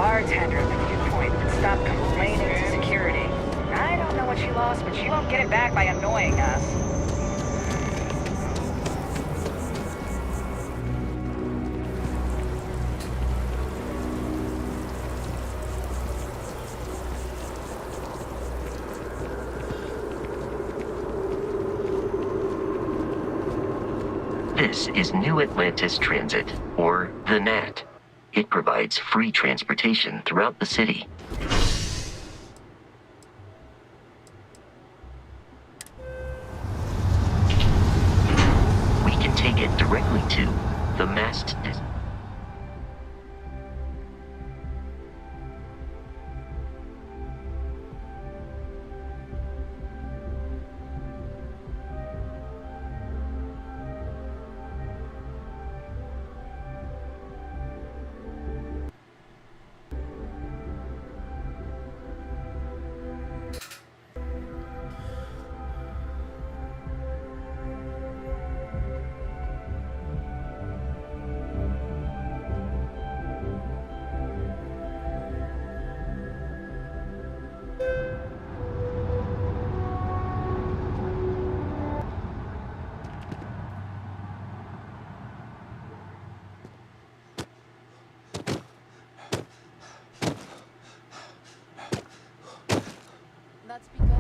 B: bartender at the viewpoint that stopped complaining to security. I don't know what she lost, but she won't get it back by annoying us.
H: This is New Atlantis Transit, or the NAT. It provides free transportation throughout the city. We can take it directly to the mast.
L: That's because...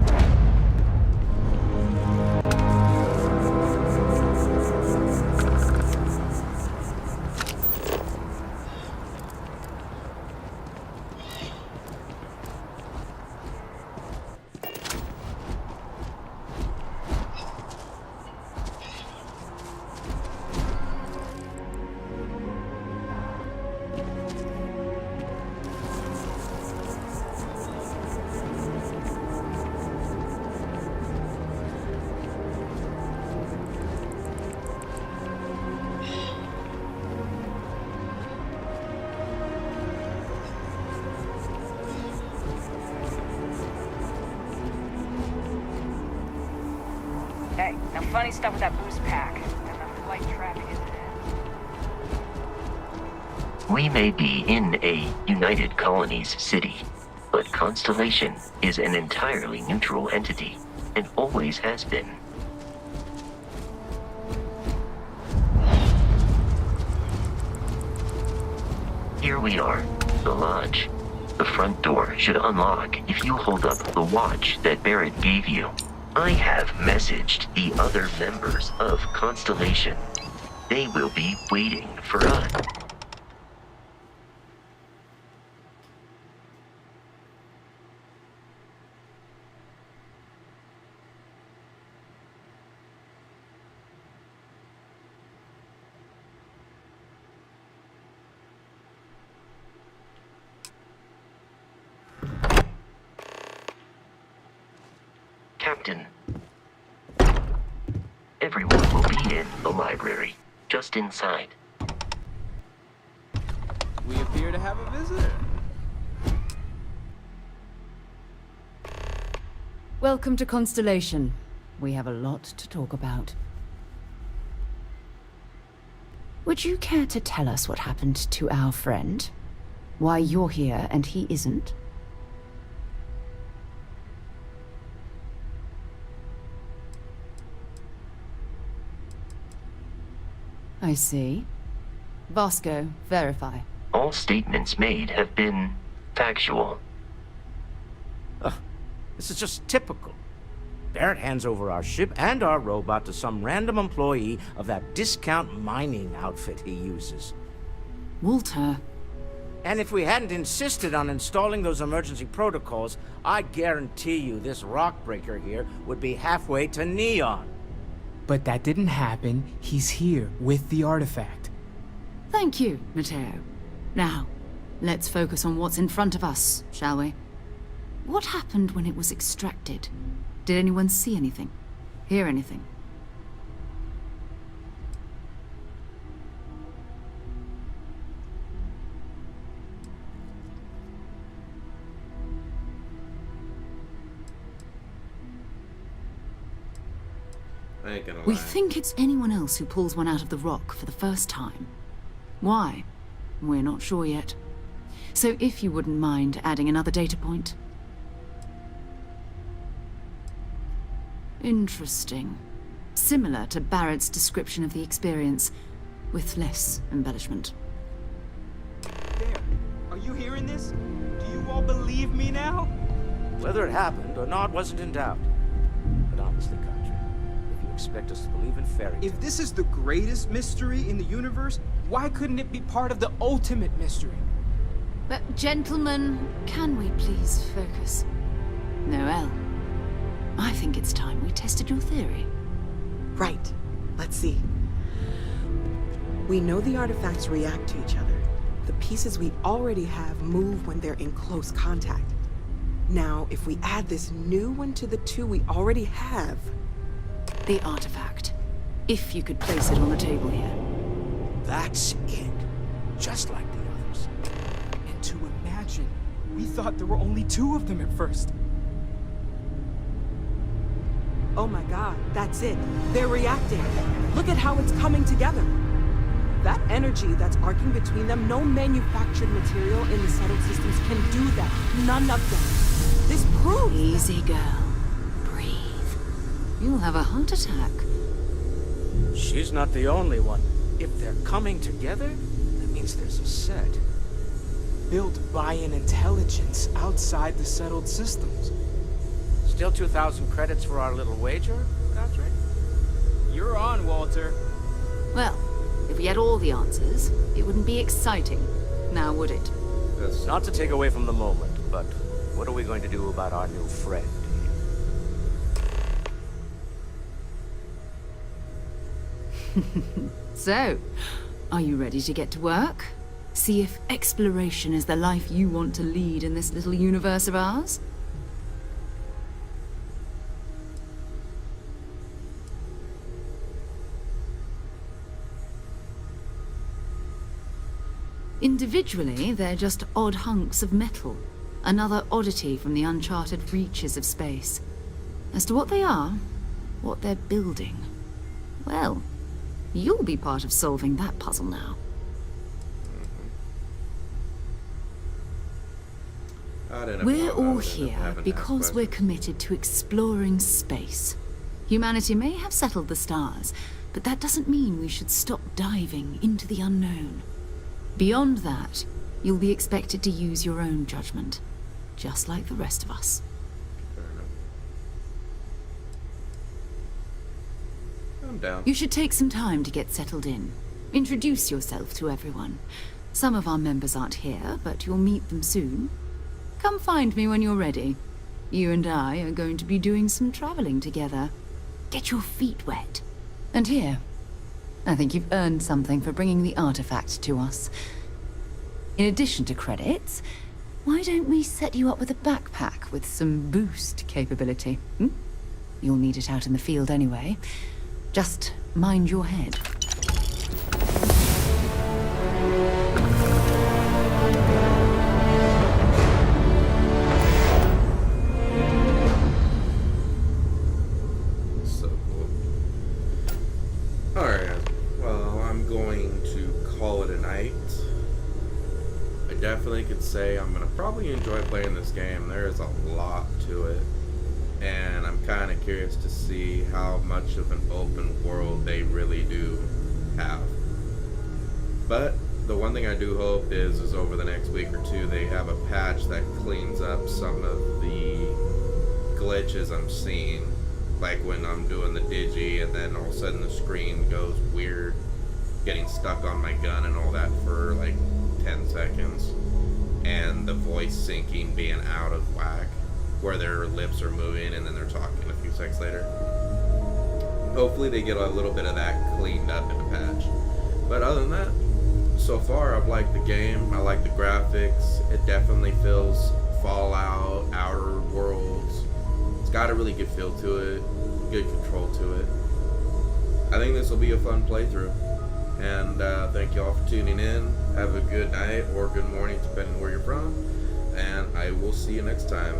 B: Hey, no funny stuff with that boost pack. And the flight traffic is bad.
H: We may be in a United Colonies city, but Constellation is an entirely neutral entity, and always has been. Here we are, the lodge. The front door should unlock if you hold up the watch that Barrett gave you. I have messaged the other members of Constellation. They will be waiting for us. Captain, everyone will be in the library, just inside.
C: We appear to have a visitor.
G: Welcome to Constellation. We have a lot to talk about. Would you care to tell us what happened to our friend? Why you're here and he isn't? I see. Vasco, verify.
H: All statements made have been factual.
M: This is just typical. Barrett hands over our ship and our robot to some random employee of that discount mining outfit he uses.
G: Walter.
M: And if we hadn't insisted on installing those emergency protocols, I guarantee you this rock breaker here would be halfway to Neon.
N: But that didn't happen. He's here with the artifact.
G: Thank you, Matteo. Now, let's focus on what's in front of us, shall we? What happened when it was extracted? Did anyone see anything? Hear anything?
A: I ain't gonna lie.
G: We think it's anyone else who pulls one out of the rock for the first time. Why? We're not sure yet.
L: So if you wouldn't mind adding another data point. Interesting. Similar to Barrett's description of the experience, with less embellishment.
N: There. Are you hearing this? Do you all believe me now?
M: Whether it happened or not wasn't in doubt. But honestly, Contra, if you expect us to believe in fairy tales...
N: If this is the greatest mystery in the universe, why couldn't it be part of the ultimate mystery?
L: But gentlemen, can we please focus? Noel, I think it's time we tested your theory.
O: Right. Let's see. We know the artifacts react to each other. The pieces we already have move when they're in close contact. Now, if we add this new one to the two we already have...
L: The artifact. If you could place it on the table here.
M: That's it. Just like the others.
N: And to imagine, we thought there were only 2 of them at first.
O: Oh my god, that's it. They're reacting. Look at how it's coming together. That energy that's arcing between them, no manufactured material in the settled systems can do that. None of them. This proves...
L: Easy, girl. Breathe. You'll have a heart attack.
M: She's not the only one. If they're coming together, that means there's a set.
N: Built by an intelligence outside the settled systems.
M: Still 2,000 credits for our little wager, Contra?
N: You're on, Walter.
L: Well, if we had all the answers, it wouldn't be exciting, now would it?
M: Not to take away from the moment, but what are we going to do about our new friend?
L: So, are you ready to get to work? See if exploration is the life you want to lead in this little universe of ours? Individually, they're just odd hunks of metal. Another oddity from the uncharted reaches of space. As to what they are, what they're building, well, you'll be part of solving that puzzle now. We're all here because we're committed to exploring space. Humanity may have settled the stars, but that doesn't mean we should stop diving into the unknown. Beyond that, you'll be expected to use your own judgment, just like the rest of us.
A: I'm down.
L: You should take some time to get settled in. Introduce yourself to everyone. Some of our members aren't here, but you'll meet them soon. Come find me when you're ready. You and I are going to be doing some traveling together. Get your feet wet. And here, I think you've earned something for bringing the artifact to us. In addition to credits, why don't we set you up with a backpack with some boost capability? You'll need it out in the field anyway. Just mind your head.
A: So cool. Alright, well, I'm going to call it a night. I definitely could say I'm going to probably enjoy playing this game. There is a lot to it. And I'm kind of curious to see how much of an open world they really do have. But the one thing I do hope is over the next week or two they have a patch that cleans up some of the glitches I'm seeing. Like when I'm doing the digi and then all of a sudden the screen goes weird, getting stuck on my gun and all that for like 10 seconds. And the voice syncing being out of whack, where their lips are moving and then they're talking a few seconds later. Hopefully they get a little bit of that cleaned up in the patch. But other than that, so far I've liked the game. I like the graphics. It definitely feels Fallout, Outer Worlds. It's got a really good feel to it, good control to it. I think this will be a fun playthrough. And thank you all for tuning in. Have a good night or good morning depending where you're from. And I will see you next time.